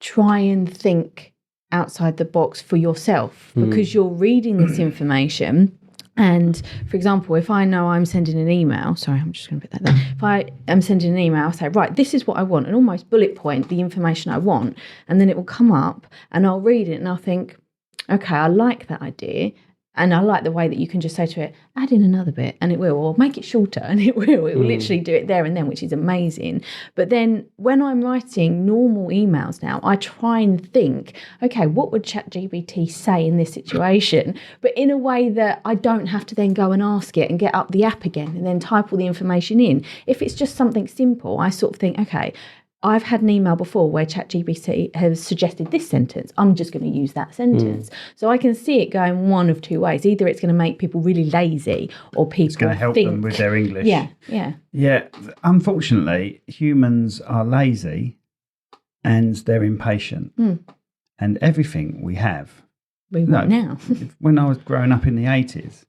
try and think outside the box for yourself because you're reading this information. And for example, if I know I'm sending an email, sorry, I'm just going to put that there. If I am sending an email, I'll say, right, this is what I want, and almost bullet point the information I want. And then it will come up and I'll read it and I'll think, okay, I like that idea. And I like the way that you can just say to it, add in another bit, and it will, or make it shorter, and it will. It will literally do it there and then, which is amazing. But then when I'm writing normal emails now, I try and think, okay, what would ChatGPT say in this situation? But in a way that I don't have to then go and ask it and get up the app again and then type all the information in. If it's just something simple, I sort of think, okay, I've had an email before where ChatGPT has suggested this sentence. I'm just going to use that sentence. So I can see it going one of two ways. Either it's going to make people really lazy, or people It's going to help them with their English. Yeah. Unfortunately, humans are lazy and they're impatient. And everything we have. We want now. When I was growing up in the 80s,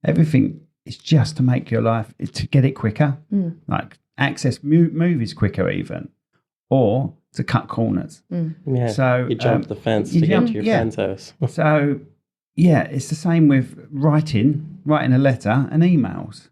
everything is just to make your life, to get it quicker. Like access movies quicker even. Or to cut corners. Yeah, so you jump the fence to get to your friend's house. So, yeah, it's the same with writing a letter and emails.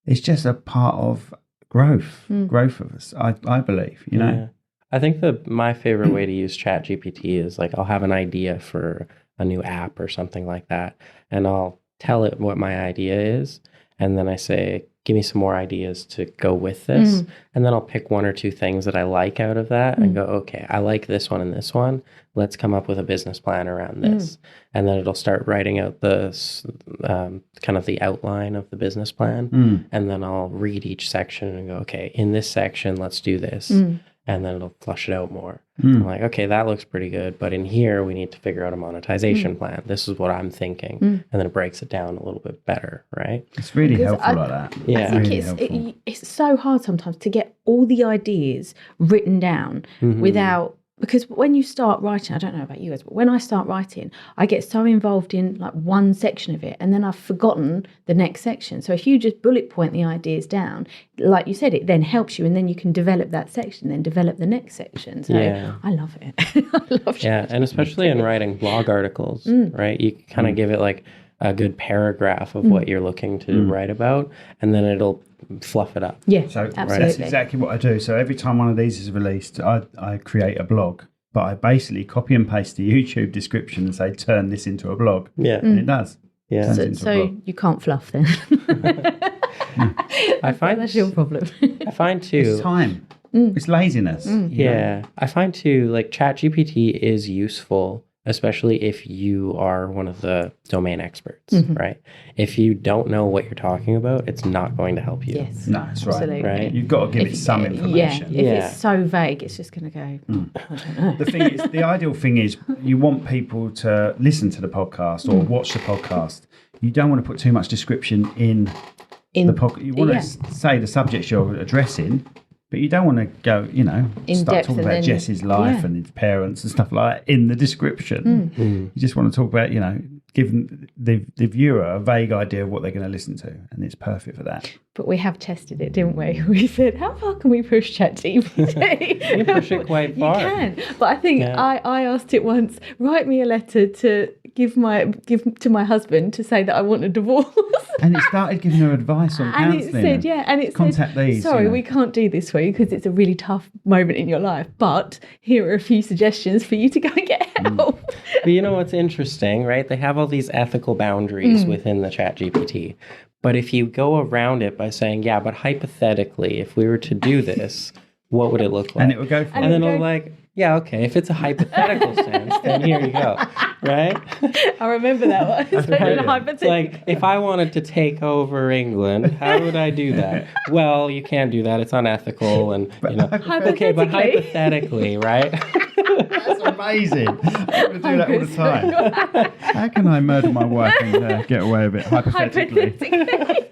It's just a part of growth of us, I believe, you know. Yeah. I think my favorite way to use ChatGPT is like I'll have an idea for a new app or something like that, and I'll tell it what my idea is, and then I say, give me some more ideas to go with this. And then I'll pick one or two things that I like out of that and go, okay, I like this one and this one. Let's come up with a business plan around this. And then it'll start writing out the kind of the outline of the business plan. And then I'll read each section and go, okay, in this section, let's do this. And then it'll flush it out more. I'm like, okay, that looks pretty good. But in here, we need to figure out a monetization plan. This is what I'm thinking. And then it breaks it down a little bit better, right? It's really helpful like that. I think it's so hard sometimes to get all the ideas written down without... Because when you start writing, I don't know about you guys, but when I start writing, I get so involved in like one section of it and then I've forgotten the next section. So if you just bullet point the ideas down, like you said, it then helps you and then you can develop that section, then develop the next section. So I love it. I love it. Yeah, and especially in writing blog articles, right? You kind of give it like a good paragraph of what you're looking to write about, and then it'll fluff it up. Yeah, so absolutely. That's exactly what I do. So every time one of these is released, I create a blog, but I basically copy and paste the YouTube description and say, turn this into a blog. Yeah. And it does. Yeah. So you can't fluff then. I find that's your problem. I find too. It's time. It's laziness. Yeah. I find too, like ChatGPT is useful especially if you are one of the domain experts, right? If you don't know what you're talking about, it's not going to help you. Yes. No, that's right. Absolutely. Right. You've got to give it some information. If Yeah. it's so vague, it's just going to go, I don't know. The thing is, the ideal thing is you want people to listen to the podcast or watch the podcast. You don't want to put too much description in the podcast. You want to say the subjects you're addressing, but you don't want to go, In start depth talking and about then- Jesse's life yeah. and his parents and stuff like that in the description. You just want to talk about, giving the viewer a vague idea of what they're going to listen to, and it's perfect for that. But we have tested it, didn't we? We said, how far can we push ChatGPT? You push it quite far. You can. But I think I asked it once, write me a letter to give to my husband to say that I want a divorce. And it started giving her advice on And counselling. it said, and it contact said, these. sorry, we can't do this for you because it's a really tough moment in your life, but here are a few suggestions for you to go and get help. But you know what's interesting, right? They have all these ethical boundaries within the ChatGPT. But if you go around it by saying, yeah, but hypothetically, if we were to do this, what would it look like? And it would go for And then I'm like, yeah, okay, if it's a hypothetical sense, then here you go, right? I remember that one. So Right. the hypothetical. It's like, if I wanted to take over England, how would I do that? Well, you can't do that. It's unethical. And, okay, but hypothetically, right? That's amazing. I'm going to do that all the time. How can I murder my wife and get away with it hypothetically?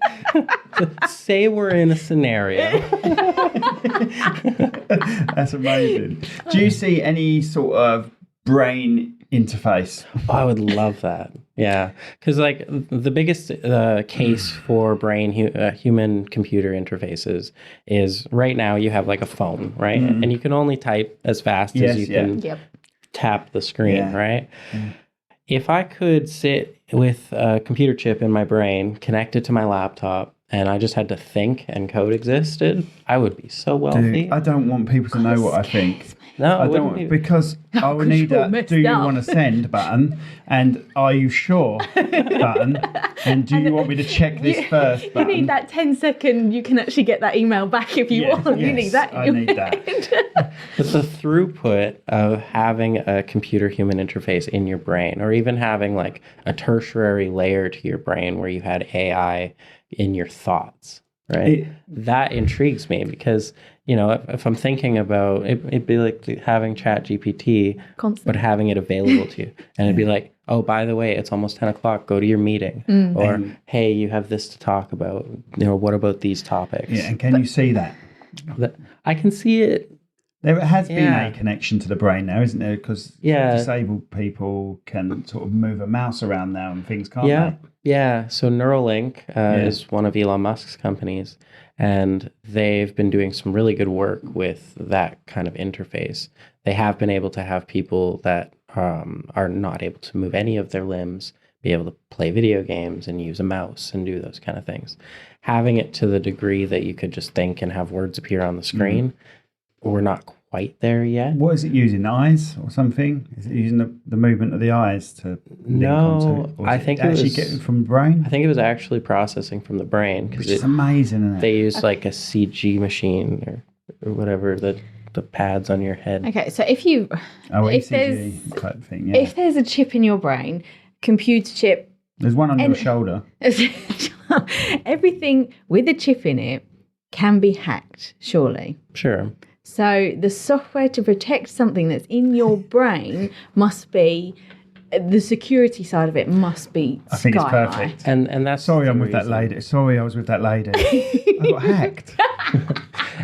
Say we're in a scenario. That's amazing. Do you see any sort of brain interface? Oh, I would love that. Yeah. Because, like, the biggest case for human computer interfaces is right now you have, like, a phone, right? And you can only type as fast as you can tap the screen, right? If I could sit with a computer chip in my brain, connected to my laptop, and I just had to think and code existed, I would be so wealthy. Dude, I don't want people to know what I think. No, I don't want, because I would need a do you want to send button and are you sure button and do you want me to check this first You button. need that 10-second, you can actually get that email back if you want. You need that. I need that. But the throughput of having a computer-human interface in your brain, or even having like a tertiary layer to your brain where you had AI in your thoughts, right? That intrigues me because, if I'm thinking about it, it'd be like having ChatGPT, but having it available to you. And it'd be like, oh, by the way, it's almost 10 o'clock. Go to your meeting. Or, hey, you have this to talk about. What about these topics? Yeah, and can you see that? I can see it. There has been a connection to the brain now, isn't there? Because disabled people can sort of move a mouse around now and things, can't they? Yeah. So Neuralink is one of Elon Musk's companies, and they've been doing some really good work with that kind of interface. They have been able to have people that are not able to move any of their limbs be able to play video games and use a mouse and do those kind of things. Having it to the degree that you could just think and have words appear on the screen, we're not quite there yet. What is it using? Eyes or something? Is it using the movement of the eyes to link onto? I think it actually was getting from the brain. I think it was actually processing from the brain, because Which is amazing, isn't it? they use like a CG machine or whatever, the pads on your head. Okay, so if ECG type thing. Yeah. if there's a chip in your brain, computer chip, There's one on your shoulder. everything with a chip in it can be hacked, surely. Sure. So the software to protect something that's in your brain must be, the security side of it must be I think it's sky high. perfect. And that's Sorry, the I'm with that reason. lady. Sorry, I was with that lady. I got hacked.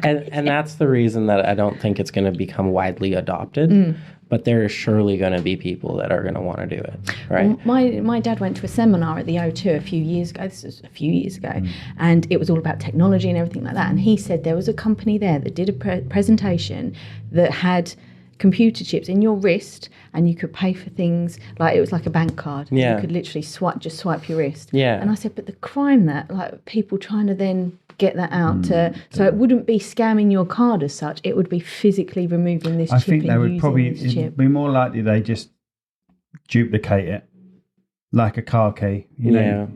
And that's the reason that I don't think it's going to become widely adopted. But there is surely going to be people that are going to want to do it, right? My dad went to a seminar at the O2 a few years ago. This was a few years ago, and it was all about technology and everything like that. And he said there was a company there that did a presentation that had computer chips in your wrist, and you could pay for things like it was like a bank card. Yeah. You could literally swipe your wrist. Yeah. And I said, but the crime that like people trying to then get that out to, so it wouldn't be scamming your card as such, it would be physically removing this I chip think and they would using probably this chip. it'd be more likely they just duplicate it like a car key. You know,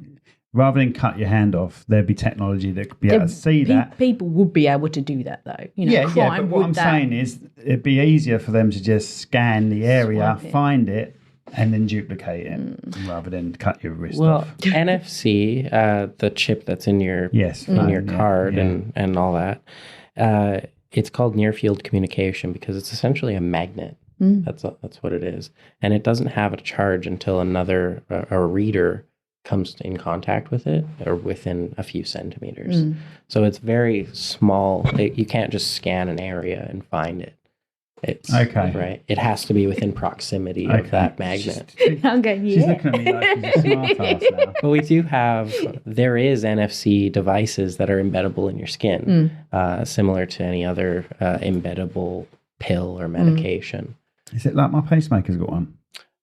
rather than cut your hand off, there'd be technology that could be able to see that. People would be able to do that though. Yeah, crime but what would I'm that- saying is it'd be easier for them to just scan the area, Swipe it. find it, And then duplicate it rather than cut your wrist Well, off. NFC, the chip that's in your Yes, in your phone, yeah, card yeah. and all that, it's called near field communication because it's essentially a magnet. That's what it is, and it doesn't have a charge until a reader comes in contact with it or within a few centimeters. So it's very small. You can't just scan an area and find it. It's Okay. right. It has to be within proximity Okay. of that magnet. I'm going, She's looking at me like she's a smart ass now. But we do there is NFC devices that are embeddable in your skin, similar to any other embeddable pill or medication. Is it like my pacemaker's got one?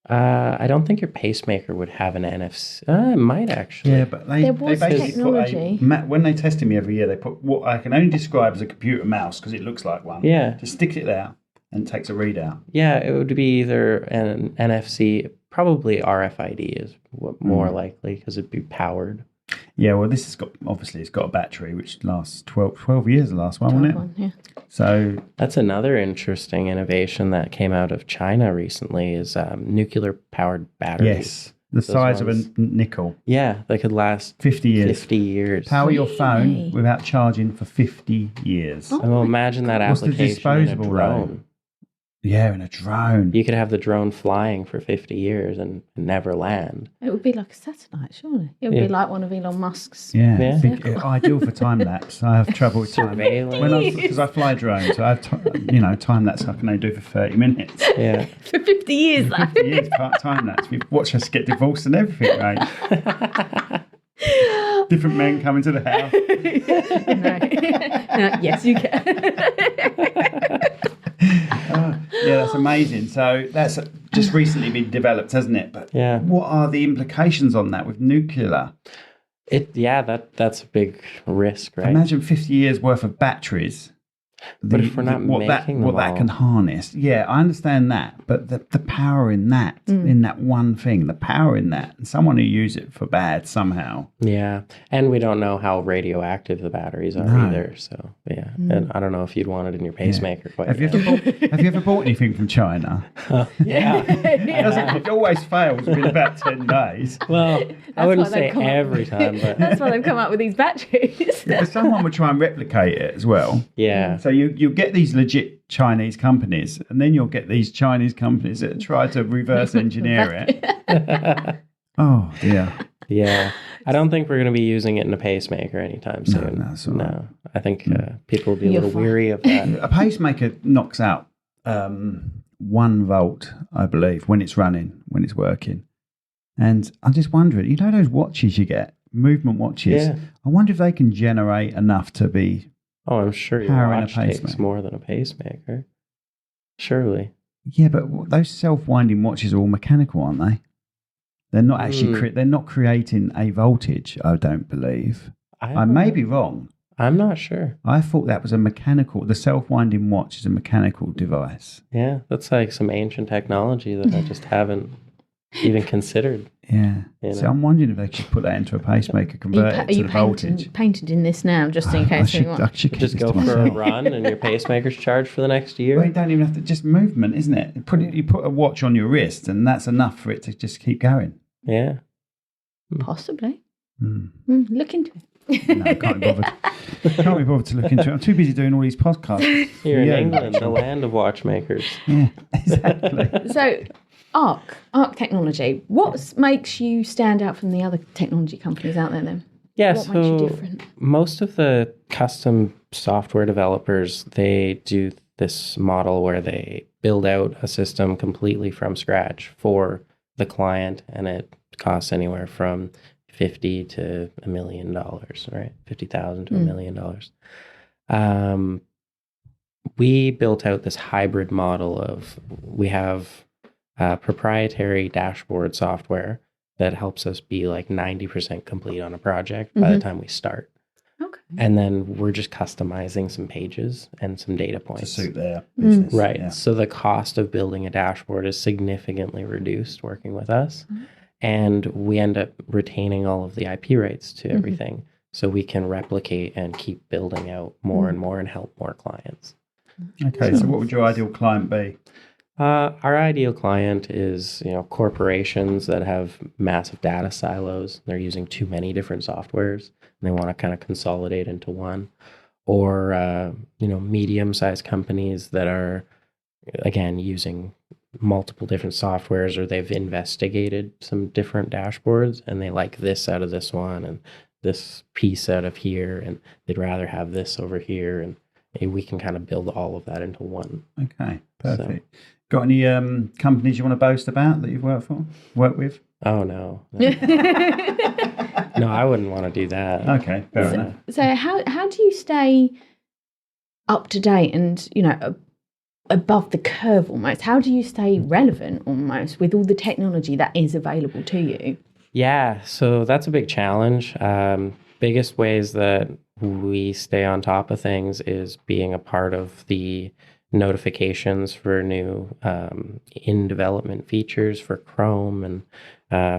I don't think your pacemaker would have an NFC. It might actually. Yeah, but they There was basically technology. when they tested me every year, they put what I can only describe as a computer mouse because it looks like one. Yeah. Just stick it there and it takes a readout. Yeah, it would be either an NFC, probably RFID is more likely because it'd be powered. Yeah, well, this has got it's got a battery which lasts 12 years. The last one, wasn't it? Yeah. So That's another interesting innovation that came out of China recently is nuclear powered batteries. yes, the size of a nickel. Yeah, they could last 50 years. 50 years. Power your phone Really? without charging for 50 years. And well, imagine that What's the application in a disposable, though? drone. Yeah, in a drone. You could have the drone flying for 50 years and never land. It would be like a satellite, surely. It would Yeah. be like one of Elon Musk's. Yeah, Yeah. I think ideal for time lapse. I have trouble with time Surveillance. because I fly drones. So I have time lapse I can only do for 30 minutes. Yeah. For 50 years, though. 50 years time lapse. We've watched us get divorced and everything, right? Different men come into the house. No, yes, you can. Yeah, that's amazing. So that's just recently been developed, hasn't it? But Yeah. what are the implications on that with nuclear? That's a big risk, right? Imagine 50 years worth of batteries. But if we're not what making that them all. can harness. Yeah, I understand that. But the power in that, in that one thing, the power in that, and someone who use it for bad somehow. Yeah. And we don't know how radioactive the batteries are No. either. So, yeah. And I don't know if you'd want it in your pacemaker quite Have you yet. ever bought anything from China? Yeah. It always fails within about 10 days. Well, I wouldn't why they've say come up every time, but That's why they've come up with these batteries. But someone would try and replicate it as well. yeah. So you get these legit Chinese companies, and then you'll get these Chinese companies that try to reverse engineer it. Oh dear. Yeah. I don't think we're going to be using it in a pacemaker anytime soon. no, it's all right. No. I think people will be a You're little fine. weary of that. A pacemaker knocks out 1 volt, I believe, when it's running, when it's working. And I'm just wondering, those watches you get, movement watches. Yeah. I wonder if they can generate enough to be. Oh, I'm sure your Power in a watch takes pacemaker. more than a pacemaker. Surely. Yeah, but those self-winding watches are all mechanical, aren't they? They're not actually. They're not creating a voltage. I don't believe. I may be wrong. I'm not sure. I thought that was a mechanical. The self-winding watch is a mechanical device. Yeah, that's like some ancient technology that I just haven't even considered. Yeah. You So know. I'm wondering if they could put that into a pacemaker, convert it to the voltage. painted in this now, just in I case should, anyone... I should keep Just this go to for a myself. run and your pacemaker's charged for the next year. Well, you don't even have to. Just movement, isn't it? You put a watch on your wrist, and that's enough for it to just keep going. Yeah. Possibly. Mm. Look into it. No, I can't be bothered. Can't be bothered to look into it. I'm too busy doing all these podcasts. Here in Yeah. England, the land of watchmakers. Yeah, exactly. So, ARC technology. What makes you stand out from the other technology companies out there then? Yeah, What makes you so different? most of the custom software developers, they do this model where they build out a system completely from scratch for the client, and it costs anywhere from $50,000 to $1 million, right? $50,000 to $1 million. We built out this hybrid model of we have proprietary dashboard software that helps us be like 90% complete on a project by the time we start. Okay. And then we're just customizing some pages and some data To points. suit their business. Right. Yeah. So the cost of building a dashboard is significantly reduced working with us. And we end up retaining all of the IP rights to everything. So we can replicate and keep building out more and more and help more clients. Okay, so what would your ideal client be? Our ideal client is, corporations that have massive data silos. They're using too many different softwares, and they want to kind of consolidate into one. Or, medium-sized companies that are, again, using multiple different softwares, or they've investigated some different dashboards, and they like this out of this one and this piece out of here, and they'd rather have this over here, and we can kind of build all of that into one. Okay, perfect. Got any companies you want to boast about that you've worked with? Oh, no. No, I wouldn't want to do that. Okay, fair enough. So how do you stay up to date and, above the curve almost? How do you stay relevant almost with all the technology that is available to you? Yeah, so that's a big challenge. Biggest ways that we stay on top of things is being a part of the notifications for new in development features for Chrome and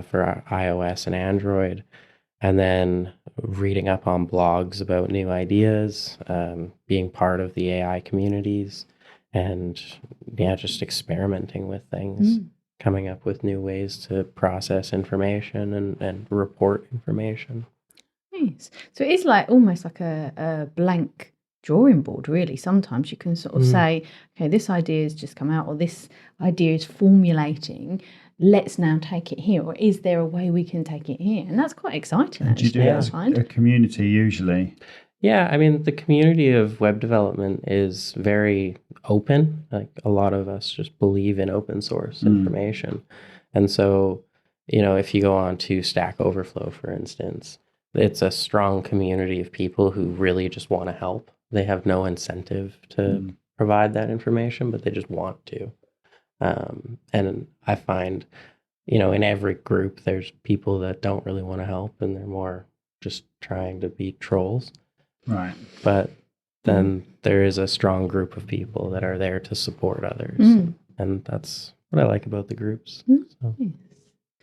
for iOS and Android, and then reading up on blogs about new ideas, being part of the AI communities, and just experimenting with things, coming up with new ways to process information and report information. Nice. So it is almost like a blank drawing board, really. Sometimes you can sort of say, okay, this idea has just come out, or this idea is formulating. Let's now take it here, or is there a way we can take it here? And that's quite exciting. Do you do that as a community usually? Yeah, I mean, the community of web development is very open. Like, a lot of us just believe in open source information. And so, if you go on to Stack Overflow, for instance, it's a strong community of people who really just want to help. They have no incentive to provide that information, but they just want to. And I find, in every group, there's people that don't really want to help, and they're more just trying to be trolls. Right. But then there is a strong group of people that are there to support others. And that's what I like about the groups. So.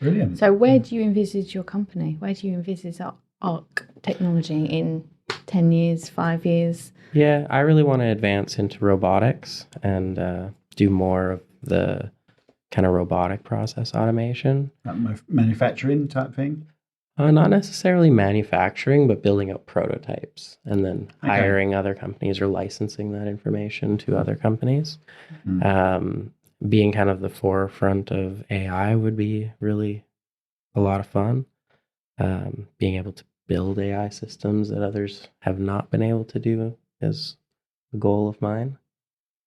Brilliant. So where do you envisage your company? Where do you envisage ARC technology in 10 years, 5 years? Yeah, I really want to advance into robotics and do more of the kind of robotic process automation. Manufacturing type thing? Not necessarily manufacturing, but building up prototypes and then hiring other companies or licensing that information to other companies. Being kind of the forefront of AI would be really a lot of fun. Being able to build AI systems that others have not been able to do is a goal of mine.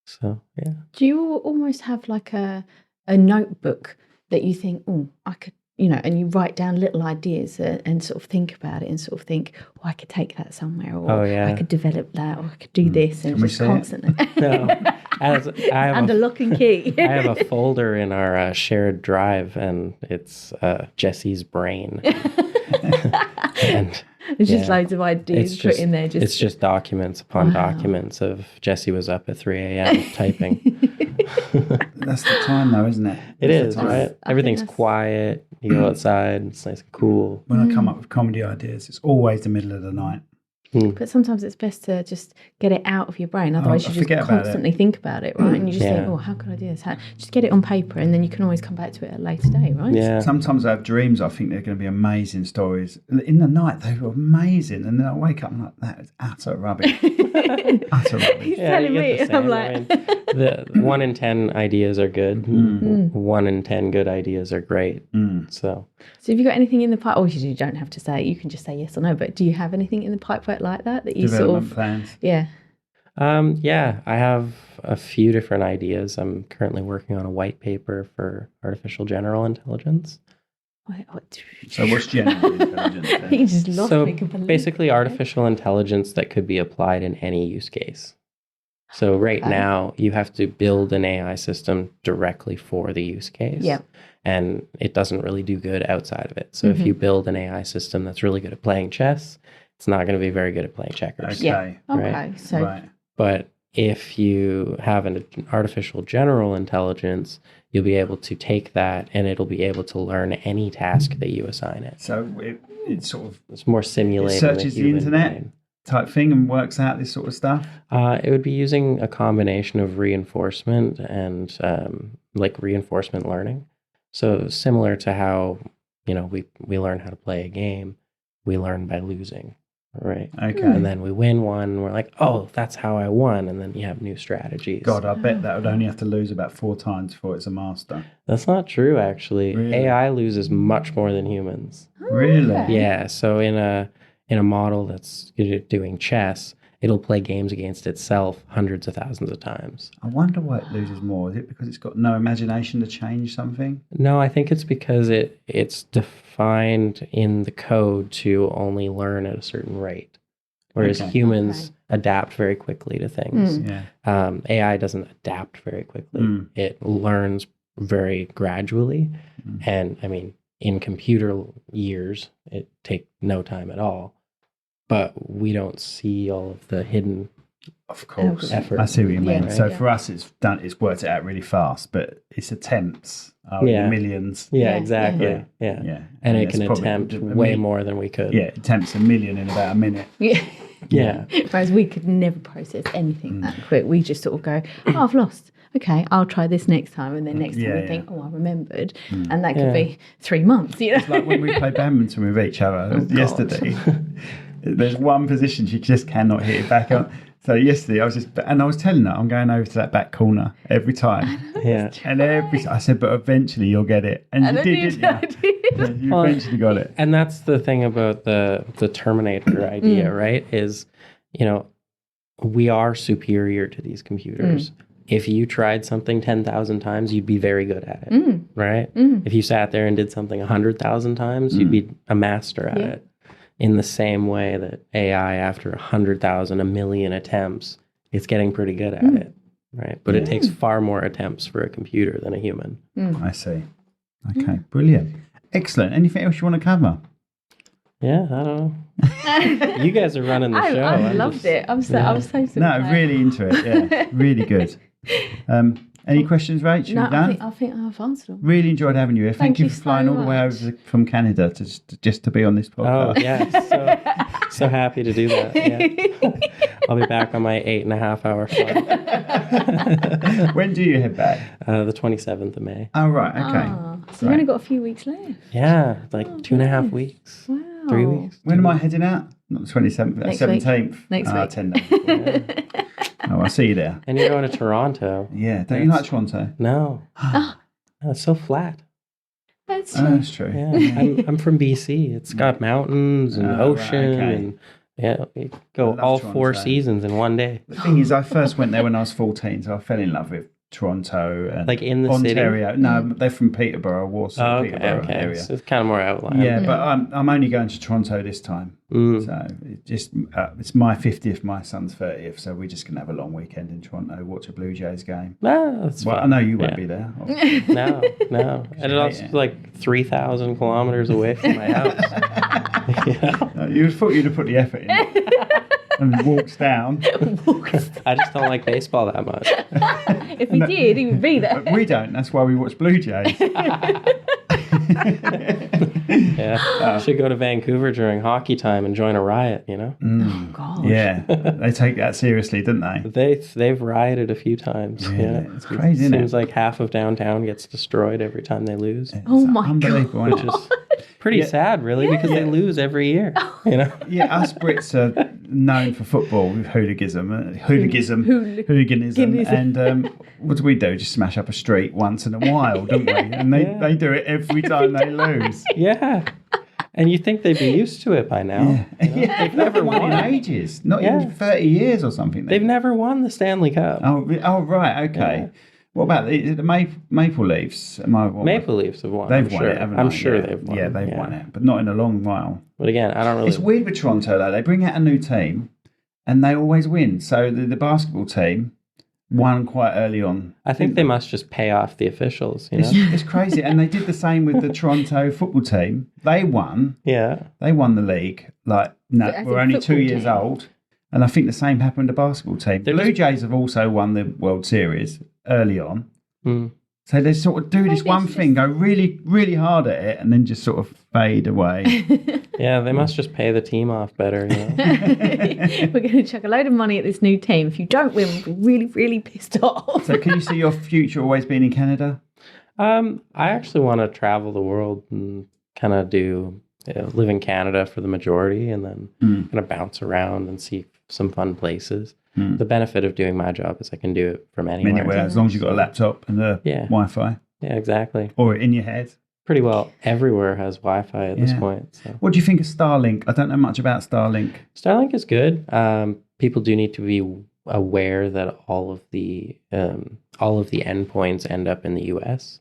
So, yeah. Do you almost have like a notebook that you think, I could, and you write down little ideas and sort of think about it and sort of think, I could take that somewhere, or I could develop that, or I could do this, and just constantly. No, I have under lock and key. I have a folder in our shared drive, and it's Jesse's brain. And there's just loads of ideas put in there. It's just documents upon documents of Jesse was up at 3 a.m. typing. That's the time, though, isn't it? It is, right? Everything's quiet. You go outside. It's nice and cool. When I come up with comedy ideas, it's always the middle of the night. But sometimes it's best to just get it out of your brain. Otherwise, you just constantly think about it, right? And you just think, how could I do this? Just get it on paper, and then you can always come back to it at a later date, right? Yeah. Sometimes I have dreams. I think they're going to be amazing stories. In the night, they were amazing, and then I wake up and I'm like, that is utter rubbish. Utter rubbish. He's telling me, I'm like, the 1 in 10 ideas are good. 1 in 10 good ideas are great. So have you got anything in the pipe? Or you don't have to say it. You can just say yes or no. But do you have anything in the pipeline like that you development plans? Yeah. Yeah, I have a few different ideas. I'm currently working on a white paper for artificial general intelligence. So what's general intelligence then? He just lost me completely. Basically artificial intelligence that could be applied in any use case. So right now you have to build an AI system directly for the use case. Yeah. And it doesn't really do good outside of it. So if you build an AI system that's really good at playing chess, it's not going to be very good at playing checkers. Okay. Okay. So Right. But if you have an artificial general intelligence, you'll be able to take that and it'll be able to learn any task that you assign it. So it's sort of It's more simulated. searches the internet type thing and works out this sort of stuff? It would be using a combination of reinforcement and like reinforcement learning. So similar to how, we learn how to play a game, we learn by losing, right? Okay. And then we win one, and we're like, oh, that's how I won. And then you have new strategies. God, I bet that would only have to lose about 4 times before it's a master. That's not true, actually. Really? AI loses much more than humans. Really? okay. Yeah. So in a model that's doing chess, it'll play games against itself hundreds of thousands of times. I wonder why it loses more. Is it because it's got no imagination to change something? No, I think it's because it's defined in the code to only learn at a certain rate, whereas Okay. humans adapt very quickly to things. Yeah. AI doesn't adapt very quickly. Mm. It learns very gradually. And I mean, in computer years, it takes no time at all. But we don't see all of the hidden Of course. effort. I see what you mean. Yeah. So Yeah. for us, it's worked it out really fast, but its attempts are in Yeah. the millions. Yeah, Yeah, exactly. yeah. Yeah. Yeah. And it it's can probably attempt a way million- more than we could. Yeah, it attempts 1 million in about a minute. Yeah. Yeah. Whereas we could never process anything that quick. We just sort of go, oh, I've lost. Okay, I'll try this next time. And then next time Yeah, we yeah. think, oh, I remembered. And that could Yeah. be 3 months, It's like when we play badminton with each other yesterday. There's one position she just cannot hit it back on. So yesterday I was telling her I'm going over to that back corner every time. Yeah. And I said, but eventually you'll get it. And you did, didn't you? Yeah, you eventually got it. And that's the thing about the Terminator idea, right? Is, we are superior to these computers. If you tried something 10,000 times, you'd be very good at it, right? If you sat there and did something 100,000 times, you'd be a master at it. In the same way that AI, after 100,000, 1,000,000 attempts, it's getting pretty good at it, right? But it takes far more attempts for a computer than a human. I see. Okay, brilliant. Excellent. Anything else you want to cover? Yeah, I don't know. You guys are running the show. I I'm loved just- it. I was so No, surprised. really into it. Yeah, really good. Any questions, Rach? No, You done? I think I've answered them. Really enjoyed having you here. Thank Thank you you for flying so all the way much. over from Canada just to be on this Oh, podcast. yeah. So happy to do that. Yeah. I'll be back on my 8.5-hour flight. When do you head back? The 27th of May. Oh, right. Okay. Ah, so we've only got a few weeks left. Yeah, like 2.5 weeks. Wow. 3 weeks. When am I heading out? Not the 27th, Next week. 17th. Next week. 10 days before. Oh, I'll see you there. And you're going to Toronto. Yeah. Don't you like Toronto? No. No, it's so flat. That's Oh, true. that's true. Yeah, I'm from BC. It's got mountains and Oh, right, ocean okay. and you go I love all 4 Toronto. seasons in one day. The thing is, I first went there when I was 14, so I fell in love with Toronto and Like in the city? Ontario. No, they're from Peterborough, Warsaw, Oh, okay, Peterborough okay. area. So it's kind of more outline. Yeah, but I'm only going to Toronto this time. So it's my 50th, my son's 30th, so we're just going to have a long weekend in Toronto, watch a Blue Jays game. That's Well, I fun. know you won't Yeah. be there. No. And it's also like 3,000 kilometers away from my house. You thought you'd have put the effort in and walked down. I just don't like baseball that much. If he did, he would be there. But we don't. That's why we watch Blue Jays. Yeah. Should go to Vancouver during hockey time and join a riot, Oh, God. Yeah, they take that seriously, don't they? They've rioted a few times. Yeah, Yeah. it's crazy, isn't Seems it? like half of downtown gets destroyed every time they lose. Oh, It's my God. unbelievable, isn't Which it? is pretty sad, really, because they lose every year. Yeah, us Brits are known for football with hooliganism, and what do we do? Just smash up a street once in a while, don't we? And they do it every time they lose. Yeah. And you think they'd be used to it by now. Yeah, they've never won in ages, not even 30 years or something. They've never won the Stanley Cup. Oh, right, okay. Yeah. What about the Maple Leafs? Maple Leafs have won. They've I'm won sure. it, haven't I'm they? sure Yeah. they've won. Yeah, they've won it, but not in a long while. But again, I don't really. It's weird with Toronto though. They bring out a new team, and they always win. So the basketball team won quite early on. I think they must just pay off the officials. It's crazy, and they did the same with the Toronto football team. They won. Yeah. They won the league. as We're a only 2 football years team. old, and I think the same happened to the basketball team. The They're Blue just- Jays have also won the World Series early on. Mm. So they sort of do this Maybe one it's thing, go really, really hard at it, and then just sort of fade away. Yeah, they must just pay the team off better. We're going to chuck a load of money at this new team. If you don't win, we'll be really, really pissed off. So can you see your future always being in Canada? I actually want to travel the world and kind of live in Canada for the majority, and then kind of bounce around and see some fun places. The benefit of doing my job is I can do it from anywhere. Anywhere, as long as you've got a laptop and a Wi-Fi. Yeah, exactly. Or in your head. Pretty well everywhere has Wi-Fi at this point. So. What do you think of Starlink? I don't know much about Starlink. Starlink is good. People do need to be aware that all of the endpoints end up in the U.S.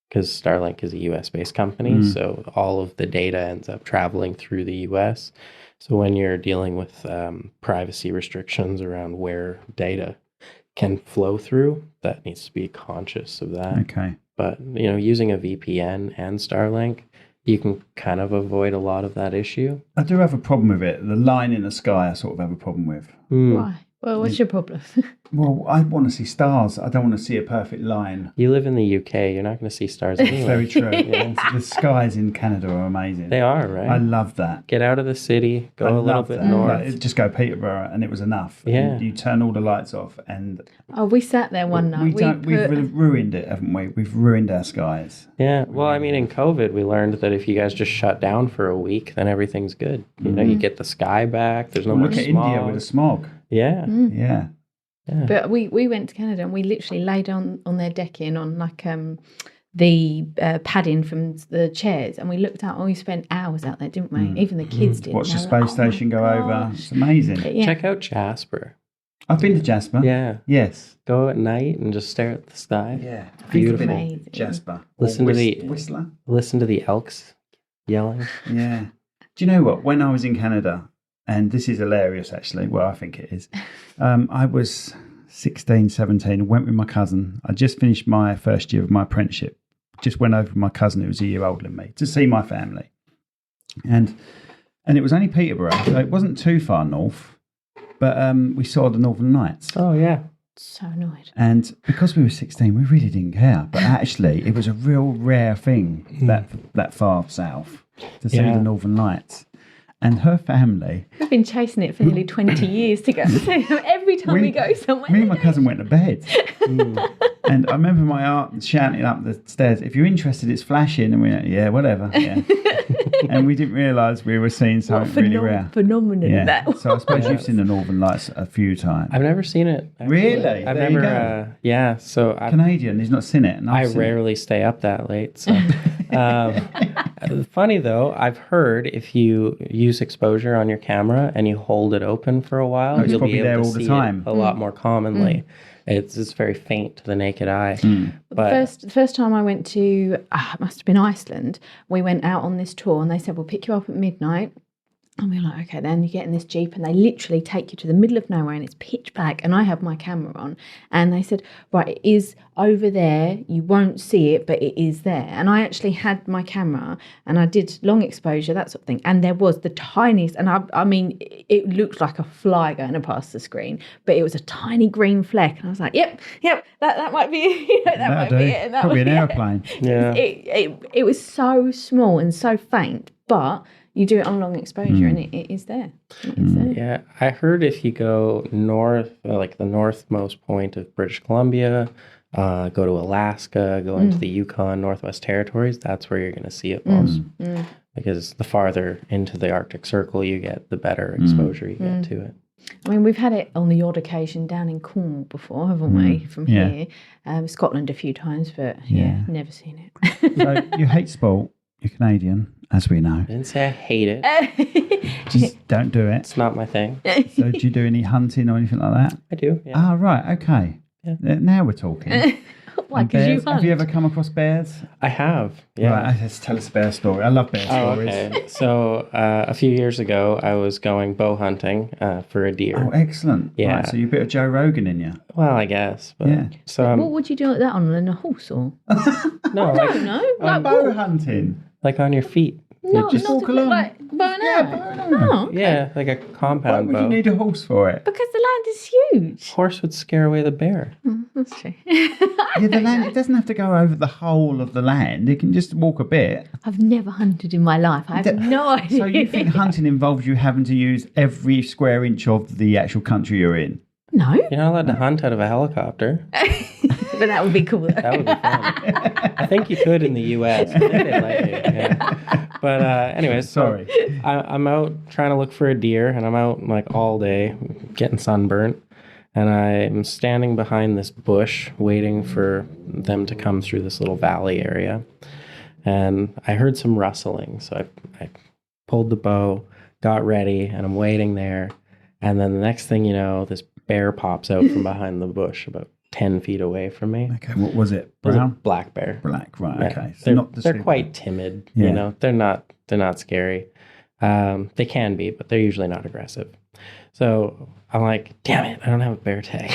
because Starlink is a U.S.-based company, so all of the data ends up traveling through the U.S. So when you're dealing with privacy restrictions around where data can flow through, that needs to be conscious of that. Okay. But, using a VPN and Starlink, you can kind of avoid a lot of that issue. I do have a problem with it. The line in the sky I sort of have a problem with. Why? Well, what's your problem? Well, I want to see stars. I don't want to see a perfect line. You live in the UK. You're not going to see stars anyway. Very true. The skies in Canada are amazing. They are, right? I love that. Get out of the city, go a little bit north. Like, just go Peterborough and it was enough. Yeah. And you turn all the lights off and... Oh, we sat there one night. We've ruined it, haven't we? We've ruined our skies. Yeah. Well, I mean, in COVID, we learned that if you guys just shut down for a week, then everything's good. You get the sky back. There's no more Look at smog. India with the smog. Yeah. Yeah. But we went to Canada and we literally laid on their decking on like the padding from the chairs, and we looked out and we spent hours out there, didn't we? Even the kids did. Watch the space station go over. It's amazing. Yeah. Check out Jasper. I've been to Jasper. Yeah. Yes. Go at night and just stare at the sky. Yeah. Beautiful. Amazing. Jasper. Listen to the Whistler. Listen to the elks yelling. Yeah. Do you know what? When I was in Canada, and this is hilarious actually, well, I think it is, I was 16, 17, and went with my cousin. I just finished my first year of my apprenticeship. Just went over with my cousin who was a year older than me to see my family. And it was only Peterborough, so it wasn't too far north, but we saw the Northern Lights. Oh, yeah. So annoyed. And because we were 16, we really didn't care. But actually, it was a real rare thing that far south to see the Northern Lights. And her family... We've been chasing it for nearly 20 years to go see them every time we go somewhere. Me and my cousin went to bed. And I remember my aunt shouting up the stairs, if you're interested, it's flashing. And we went, yeah, whatever. Yeah. And we didn't realise we were seeing something really rare. Phenomenon that was. So I suppose you've seen the Northern Lights a few times. I've never seen it. Actually. Really? I've There never. you go. So Canadian, he's not seen it. And I I've seen it. rarely stay up that late. So, funny though, I've heard if you use exposure on your camera and you hold it open for a while, it's you'll probably be able there to all the see time. it a lot more commonly. It's very faint to the naked eye. The first time I went to, it must have been Iceland, we went out on this tour and they said, we'll pick you up at midnight. And we were like, okay, then you get in this Jeep and they literally take you to the middle of nowhere and it's pitch black and I have my camera on. And they said, right, it is over there. You won't see it, but it is there. And I actually had my camera and I did long exposure, that sort of thing. And there was the tiniest, and I mean, it looked like a fly going past the screen, but it was a tiny green fleck. And I was like, yep, that might be it. That might be it. And that Probably was an airplane. Yeah. It was so small and so faint, but you do it on long exposure and it is there. It is there. Yeah, I heard if you go north, like the northmost point of British Columbia, go to Alaska, go into the Yukon, Northwest Territories, that's where you're going to see it most. Because the farther into the Arctic Circle you get, the better exposure you get to it. I mean, we've had it on the odd occasion down in Cornwall before, haven't we, from here? Scotland a few times, but never seen it. So you hate sport, you're Canadian, as we know. I didn't say I hate it. Just don't do it. It's not my thing. So do you do any hunting or anything like that? I do, yeah. Ah, right, okay. Yeah. Now we're talking. Why? And Because you bears. hunt. Have you ever come across bears? I have, yeah. Right, let's tell us a bear story. I love bear Oh, stories. okay. So a few years ago, I was going bow hunting for a deer. Oh, excellent. Yeah. Right, so you're a bit of Joe Rogan in you. Well, I guess. But, Yeah. So What would you do like that on a horse or? no, I don't know. Like Bow what? hunting. like on your feet. Not, just not walk to look along. like bow and arrow. Oh, okay. Yeah, like a Why compound would bow. you need a horse for it? Because the land is huge. Horse would scare away the bear. That's true. Yeah, the land. It doesn't have to go over the whole of the land. It can just walk a bit. I've never hunted in my life. I have no idea. So you think hunting involves you having to use every square inch of the actual country you're in? No, You're not allowed to hunt out of a helicopter. but that would be cool. That would be fun. I think you could in the U.S. I think they'd let you. Yeah. But anyways, Sorry. I'm out trying to look for a deer, and I'm out like all day getting sunburnt. And I'm standing behind this bush waiting for them to come through this little valley area. And I heard some rustling. So I pulled the bow, got ready, and I'm waiting there. And then the next thing you know, this bear pops out from behind the bush about 10 feet away from me. Okay, what was it? It was a Brown? black bear. Black, right, Yeah. okay. So They're quite timid, Yeah. you know. They're not scary. They can be, but they're usually not aggressive. So I'm like, damn it, I don't have a bear tag.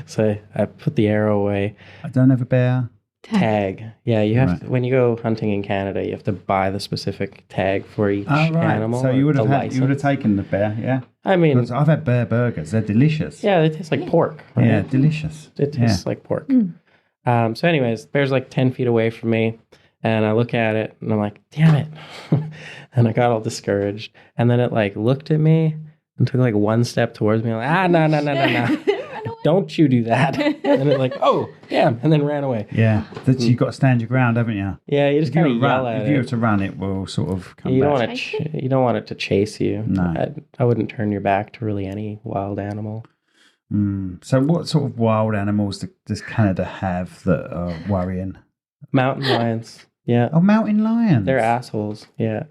So I put the arrow away. I don't have a bear. Tag. Yeah, you have Right. to, when you go hunting in Canada, you have to buy the specific tag for each Oh, right. animal. So you would have the you would have license. taken the bear, yeah? I mean, 'Cause I've had bear burgers. They're delicious. yeah, it tastes like pork. Right? Yeah, delicious. It tastes like pork. So anyways, bear's like 10 feet away from me. And I look at it and I'm like, damn it. And I got all discouraged. And then it like looked at me and took like one step towards me. I'm like, no. Don't you do that. And it like, oh, damn. And then ran away. Yeah, you've got to stand your ground, haven't you? Yeah, you just kind of yell If at you were it. to run, it will sort of come You don't back. want to. You don't want it to chase you. No. I wouldn't turn your back to really any wild animal. So what sort of wild animals does Canada have that are worrying? Mountain lions. Yeah, Oh, mountain lions. they're assholes. Yeah,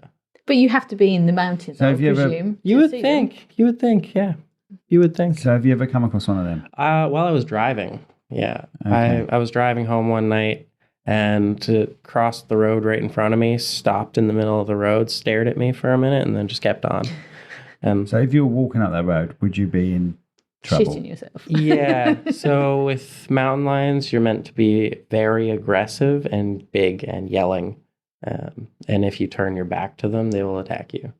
But you have to be in the mountains, So I have you ever- presume. you to would see them. think. You would think. Yeah, you would think. So have you ever come across one of them? While I was driving, yeah, Okay. I was driving home one night and it crossed the road right in front of me, stopped in the middle of the road, stared at me for a minute, and then just kept on. And So if you were walking up that road, would you be in trouble? Shitting yourself. yeah, so with mountain lions, you're meant to be very aggressive and big and yelling. And if you turn your back to them, they will attack you.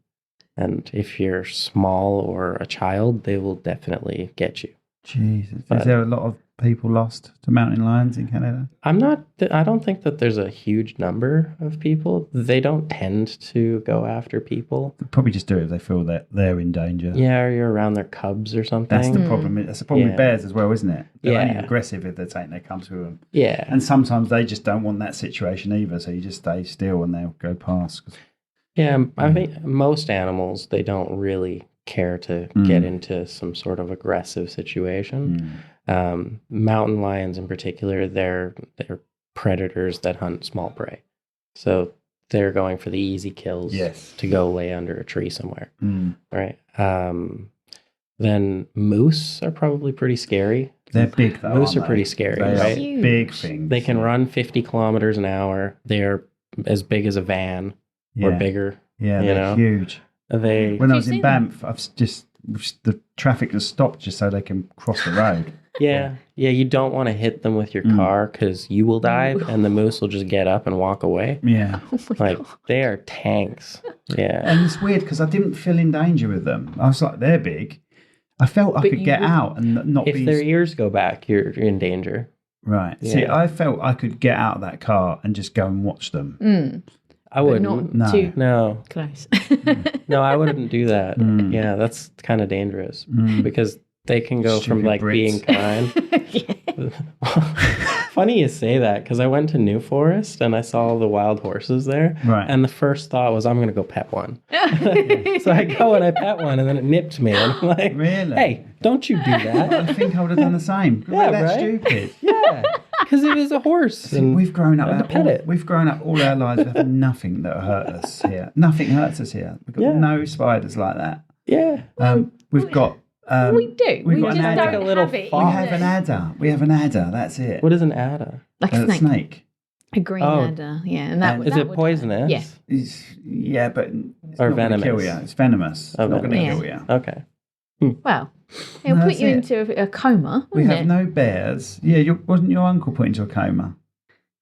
And if you're small or a child, they will definitely get you. Jesus. But- Is there a lot of people lost to mountain lions in Canada? I don't think that there's a huge number of people. They don't tend to go after people. They'll probably just do it if they feel that they're in danger. Yeah, or you're around their cubs or something. That's the problem. That's the problem Yeah. with bears as well, isn't it? They're only Yeah. aggressive if they're taking their cubs with them. Yeah. And sometimes they just don't want that situation either, so you just stay still and they'll go past. Yeah, I think most animals, they don't really care to get into some sort of aggressive situation. Mountain lions in particular, they're predators that hunt small prey. So they're going for the easy kills Yes. to go lay under a tree somewhere. Right. Then moose are probably pretty scary. They're big though. Moose aren't are pretty they? scary, They right? are Huge. big things. They can run 50 kilometers an hour. They're as big as a van or Yeah. bigger. Yeah, you they're know? huge. They When I you was in seen them? Banff, the traffic has stopped just so they can cross the road. Yeah, you don't want to hit them with your car because you will dive, and the moose will just get up and walk away. Yeah. Like they are tanks. Yeah, And it's weird because I didn't feel in danger with them. I was like, they're big. I felt I But could you get would- out and not if be their ears go back, you're in danger. right. See, Yeah. I felt I could get out of that car and just go and watch them. I But wouldn't. not No. too No, close. no, I wouldn't do that. Yeah, that's kind of dangerous because they can go from Stupid like Brits. being kind. Funny you say that because I went to New Forest and I saw all the wild horses there. Right. And the first thought was, I'm going to go pet one. So I go and I pet one and then it nipped me. And I'm like, Really? hey, don't you do that. I think I would have done the same. Yeah, That's right? stupid. Yeah, because it was a horse. See, And we've grown up. I had to pet it. We've grown up all our lives with nothing that hurt us here. Nothing hurts us here. We've got Yeah. no spiders like that. Yeah. We've got. We do. we've We got just an don't adder. Like a little have it. fox. We in have the- an adder. We have an adder. That's it. What is an adder? like a snake. snake. A green Oh. adder. Yeah, and that And would. Is that it would poisonous? Yeah. Yeah, but it's Or not going to kill venomous? you. It's venomous. Oh, It's not going to venomous. kill you. Okay. Well, it'll No, put that's you it. into a coma, We wouldn't have it? no bears. Yeah, wasn't your uncle put into a coma?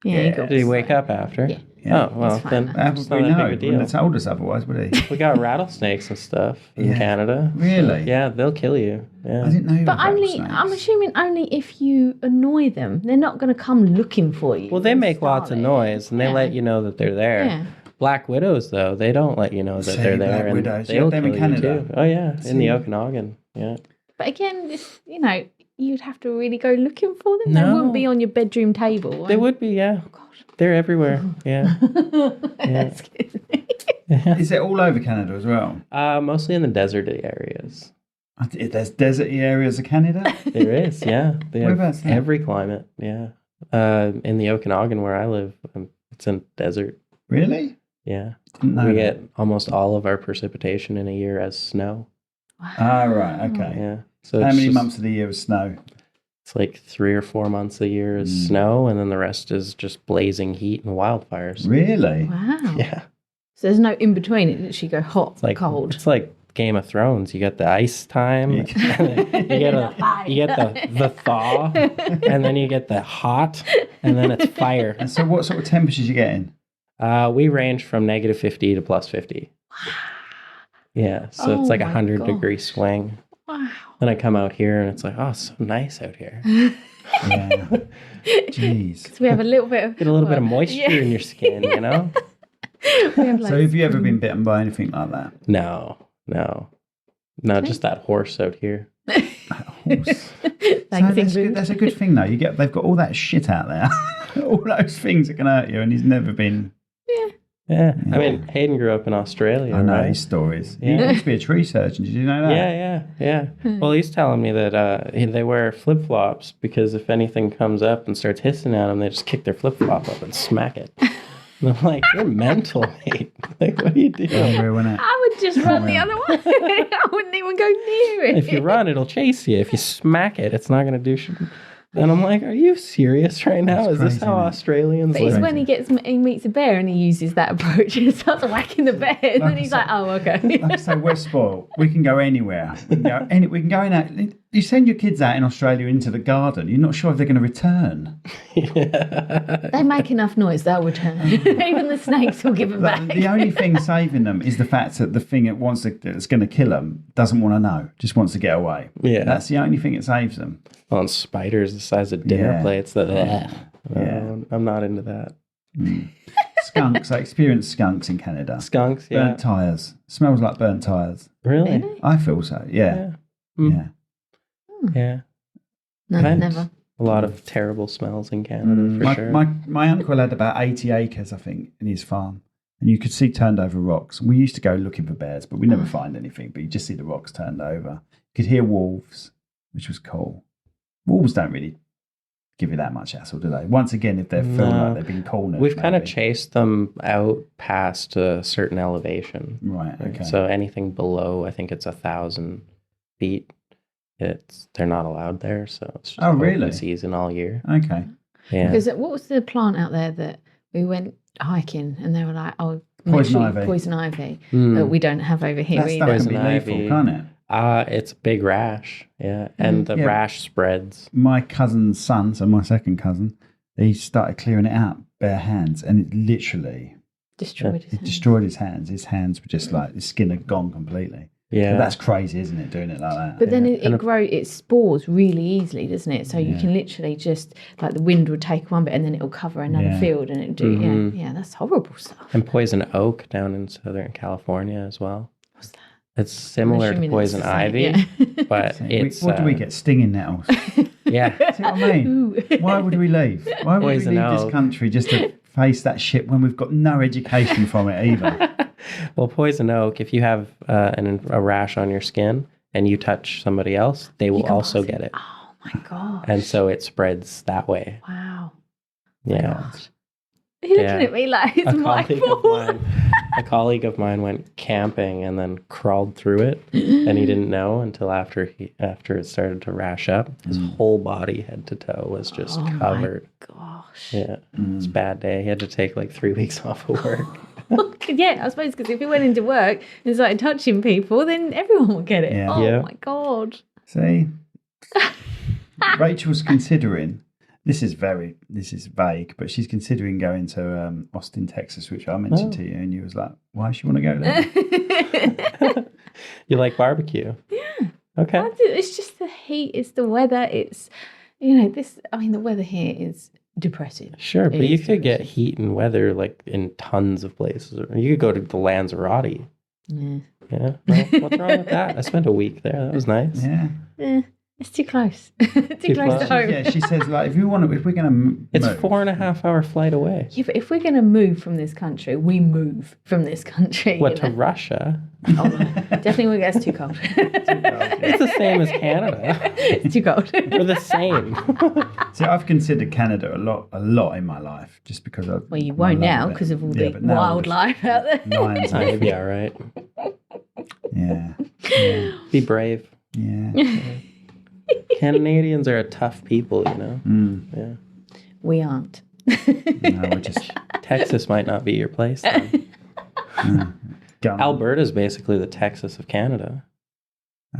Yeah, you got Did he wake up after? Yeah. Yeah. Oh, well, It's fine then then. How it's would not we that know? big a Wouldn't deal. have told us otherwise, would he? We got rattlesnakes and stuff in Yeah. Canada. Really? Yeah, they'll kill you. Yeah. I didn't know. But only, I'm assuming only if you annoy them. They're not going to come looking for you. Well, they and make lots of startle noise and they Yeah. let you know that they're there. Yeah. Black widows, though, they don't let you know that See, they're there. black and widows. You they'll have them in kill Canada? you too. Oh yeah, in the See. Okanagan. Yeah. But again, it's, you'd have to really go looking for them. They No. wouldn't be on your bedroom table. They would be. Yeah. Oh, God. They're everywhere. Yeah. Excuse me. Is it all over Canada as well? Mostly in the deserty areas. There's deserty areas of Canada. There is. Yeah. They have Whereabouts that? every climate. Yeah. In the Okanagan where I live, it's a desert. Really? Yeah. Didn't know We that. get almost all of our precipitation in a year as snow. Ah, right. Okay. Yeah. So How it's many just- months of the year is snow? It's like 3 or 4 months a year is snow, and then the rest is just blazing heat and wildfires. Really? Wow. Yeah. So there's no in between. It literally go hot, It's like cold. It's like Game of Thrones. You get the ice time, Yeah. and then you get the thaw, and then you get the hot, and then it's fire. And so, what sort of temperatures you getting? We range from -50 to +50. Yeah, so it's like a Oh my 100-degree swing. Wow. Then I come out here, and it's like, oh, it's so nice out here. Yeah. Jeez. So we have a little bit of Get a little bit of moisture in your skin, you know? We have So, have you ever been bitten by anything like that? No, just that horse out here. Horse. Thanks, that's England. that's a good thing, though. They've got all that shit out there, all those things that can hurt you, and he's never been. Yeah. I mean, Hayden grew up in Australia. I know right? his stories. Yeah. He used to be a tree surgeon. Did you know that? Yeah. Well, he's telling me that they wear flip flops because if anything comes up and starts hissing at them, they just kick their flip flop up and smack it. And I'm like, you're mental, mate. Like, what are you doing? Unreal, wasn't it? I would just run the other way. I wouldn't even go near it. If you run, it'll chase you. If you smack it, it's not going to do shit. And I'm like, are you serious right now? That's Is this crazy, how isn't it? Australians But it's live? when he meets a bear and he uses that approach and starts whacking the bear, and then he's like, "Oh, okay." Like I say, we're spoiled. We can go anywhere. We can go in. Out. You send your kids out in Australia into the garden. You're not sure if they're going to return. They make enough noise; they'll return. Even the snakes will give them back. The only thing saving them is the fact that the thing that's going to kill them doesn't want to know, just wants to get away. Yeah. That's the only thing that saves them. On spiders the size of dinner Yeah. plates. Yeah. I'm not into that. Skunks. I experienced skunks in Canada. Skunks, yeah. Burnt tyres. Smells like burnt tyres. Really? Really? I feel so. Yeah. Mm. Yeah. Yeah. No, Right. never. A lot of terrible smells in Canada, for My, sure. my uncle had about 80 acres, I think, in his farm. And you could see turned over rocks. We used to go looking for bears, but we never find anything. But you just see the rocks turned over. You could hear wolves, which was cool. Wolves don't really give you that much hassle, do they? Once again, if they're feeling No. like they've been cornered. We've kind of maybe. chased them out past a certain elevation. Right, okay. So anything below, I think it's 1,000 feet, they're not allowed there. So it's just open really? season all year. Okay. Yeah. Because what was the plant out there that we went hiking and they were like, "Oh, Poison literally ivy. poison ivy," Mm. that we don't have over here That stuff either. can be Poison lethal, ivy. can't it? It's a big rash. Yeah. And the Yeah. rash spreads. My cousin's son, so my second cousin, he started clearing it out bare hands, and it literally Destroyed his it hand. destroyed his hands. His hands were just like his skin had gone completely. Yeah. But that's crazy, isn't it? Doing it like that. But then And it spores really easily, doesn't it? So you Yeah. can literally just, like, the wind would take one bit and then it'll cover another Yeah. field and it'll do, Mhm. yeah, that's horrible stuff. And poison oak down in Southern California as well. What's that? It's similar to assuming it's poison the same, ivy, yeah. but it's what do we get? Stinging nettles. Yeah. See what I mean? Ooh. Why would we leave? Why would Poison we leave this oak. country just to face that shit when we've got no education from it either? Well, poison oak, if you have a rash on your skin and you touch somebody else, they will can also pass get it. Oh my God. And so it spreads that way. Wow. Yeah. You're looking Yeah. at me like it's my fault. A colleague of mine went camping and then crawled through it, and he didn't know until after it started to rash up. His whole body, head to toe, was just Oh covered. my gosh. Yeah, it's a bad day. He had to take like 3 weeks off of work. Yeah, I suppose because if he went into work and started touching people, then everyone would get it. Yeah. Oh Yeah. my God. See? Rachel's considering This is vague, but she's considering going to Austin, Texas, which I mentioned to you, and you was like, "Why does she want to go there?" You like barbecue? Yeah. Okay. It's just the heat. It's the weather. It's the weather here is depressing. Sure, but It you is could get depressing. heat and weather like in tons of places. You could go to the Lanzarote. Yeah. Yeah. Well, what's wrong with that? I spent a week there. That was nice. Yeah. It's too close. too close to close. home. Yeah, she says like if we're going to It's 4.5 hour flight away. Yeah, but if we're going to move from this country, we move from this country. What, to Russia? Oh, no. Definitely when it gets too cold. It's the same as Canada. It's too cold. We're the same. See, I've considered Canada a lot in my life, just because of Well, you won't now because of all the but now wildlife out there. lions. Oh, you'll be all right. Yeah, Be brave. yeah. Canadians are a tough people, you know. Yeah. We aren't. No, we're just Texas might not be your place then. gun. Alberta's basically the Texas of Canada.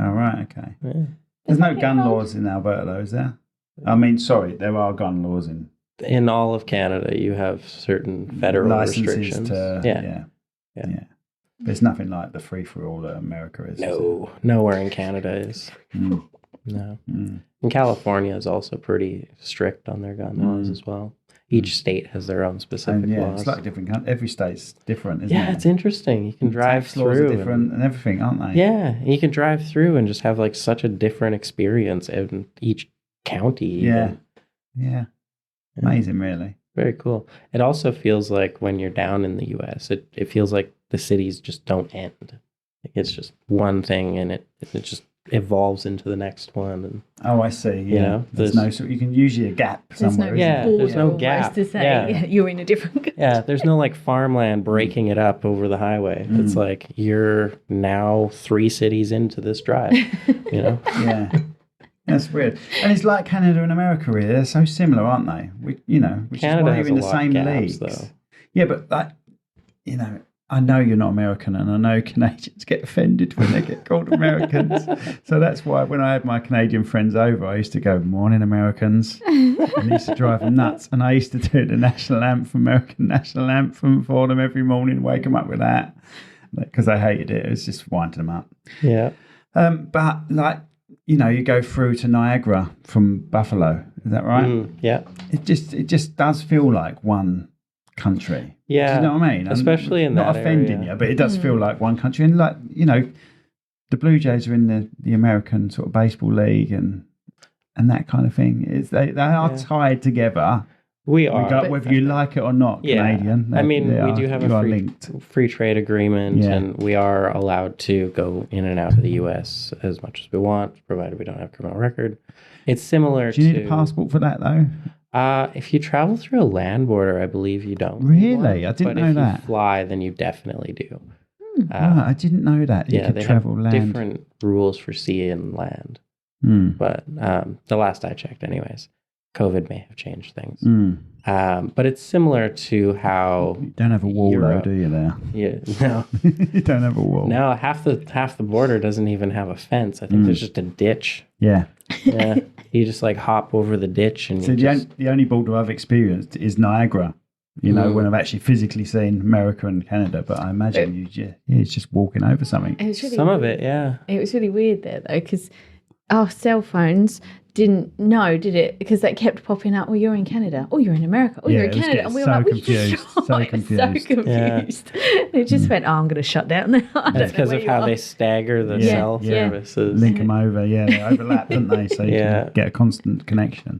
Oh, right, okay. Yeah. There's no gun laws in Alberta, though, is there? I mean, sorry, there are gun laws In all of Canada, you have certain federal licenses restrictions. yeah. Yeah. There's nothing like the free for all that America is. No, nowhere in Canada is. Mm. No. Mm. And California is also pretty strict on their gun laws as well. Each state has their own specific And yeah, laws. it's like different. Every state's different, isn't Yeah, it? it's interesting. You can drive Tax laws through. are different and everything, aren't they? Yeah, and you can drive through and just have like such a different experience in each county. Yeah. even. Yeah. Amazing, really. Very cool. It also feels like when you're down in the US, it feels like the cities just don't end. Like it's just one thing and it just evolves into the next one. And Oh, I see. Yeah. You know, there's no sort. You can usually a gap There's somewhere. no isn't Yeah, there? there's no border gap. almost to say Yeah. you're in a different country. yeah, there's no like farmland breaking it up over the highway. It's like you're now 3 cities into this drive, you know? Yeah. That's weird. And it's like Canada and America, really. They're so similar, aren't they? Which Canada is why has you're in a the lot of same gaps, leagues. though. Yeah, but I know you're not American, and I know Canadians get offended when they get called Americans. So that's why when I had my Canadian friends over, I used to go, "Morning, Americans," and they used to drive them nuts. And I used to do the national anthem, American national anthem, for them every morning, wake them up with that, because I hated it. It was just winding them up. Yeah. But like, you go through to Niagara from Buffalo. Is that right? Yeah. It just does feel like one country. Yeah. Do you know what I mean? Especially in not that offending area. you, but it does feel like one country. And like, the Blue Jays are in the American sort of baseball league and that kind of thing. They are tied together. We are. Whether you like it or not, Canadian. I mean, we do have a free trade agreement, and we are allowed to go in and out of the U.S. as much as we want, provided we don't have a criminal record. It's similar to... Do you need a passport for that, though? If you travel through a land border, I believe you don't. Really? I didn't know that. But if you fly, then you definitely do. Right, I didn't know that. You could they travel have land. different rules for sea and land. But the last I checked anyways, COVID may have changed things. But it's similar to how... You don't have a wall, Europe, though, do you, there? Yeah, no. You don't have a wall. No, half the border doesn't even have a fence. I think there's just a ditch. Yeah. Yeah, you just like hop over the ditch and So the only border I've experienced is Niagara. When I've actually physically seen America and Canada, but I imagine it's just walking over something. It was really some of it, yeah. It was really weird there though, because our cell phones didn't know, did it? Because that kept popping up. Oh, you're in Canada. Oh, you're in America. Oh, you're in it was Canada. getting And we were so like, confused, so confused. It just went, I'm going to shut down now. That's because of how they stagger the cell services. Link them over, they overlap, don't they? So you can get a constant connection.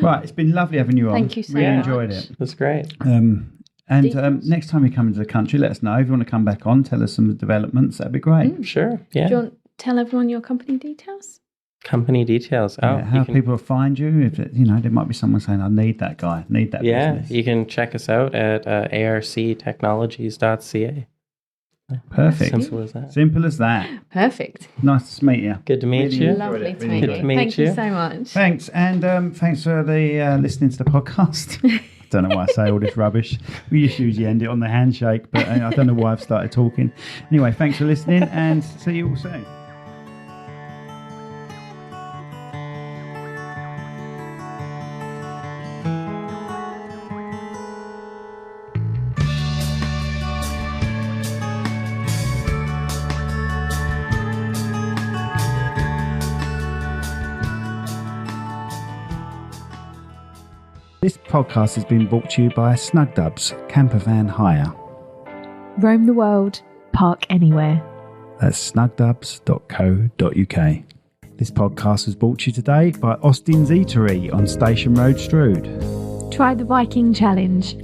Right, it's been lovely having you on. Thank you so really much. enjoyed it. That's great. Next time you come into the country, let us know. If you want to come back on, tell us some developments. That'd be great. Sure, yeah. Do you want to tell everyone your company details? Company details. How people find you? If there might be someone saying, "I need that guy, need that business." You can check us out at arctechnologies.ca. Perfect. Simple as that. Simple as that. Perfect. Nice to meet you. Good to meet Really you. enjoyed Lovely it. to Really meet Good you. to meet Thank you you. so much. Thanks, and thanks for the listening to the podcast. I don't know why I say all this rubbish. We just usually end it on the handshake, but I don't know why I've started talking. Anyway, thanks for listening, and see you all soon. This podcast has been brought to you by Snugdubs Camper Van Hire. Roam the world, park anywhere. That's snugdubs.co.uk. This podcast was brought to you today by Austin's Eatery on Station Road, Strood. Try the Viking Challenge.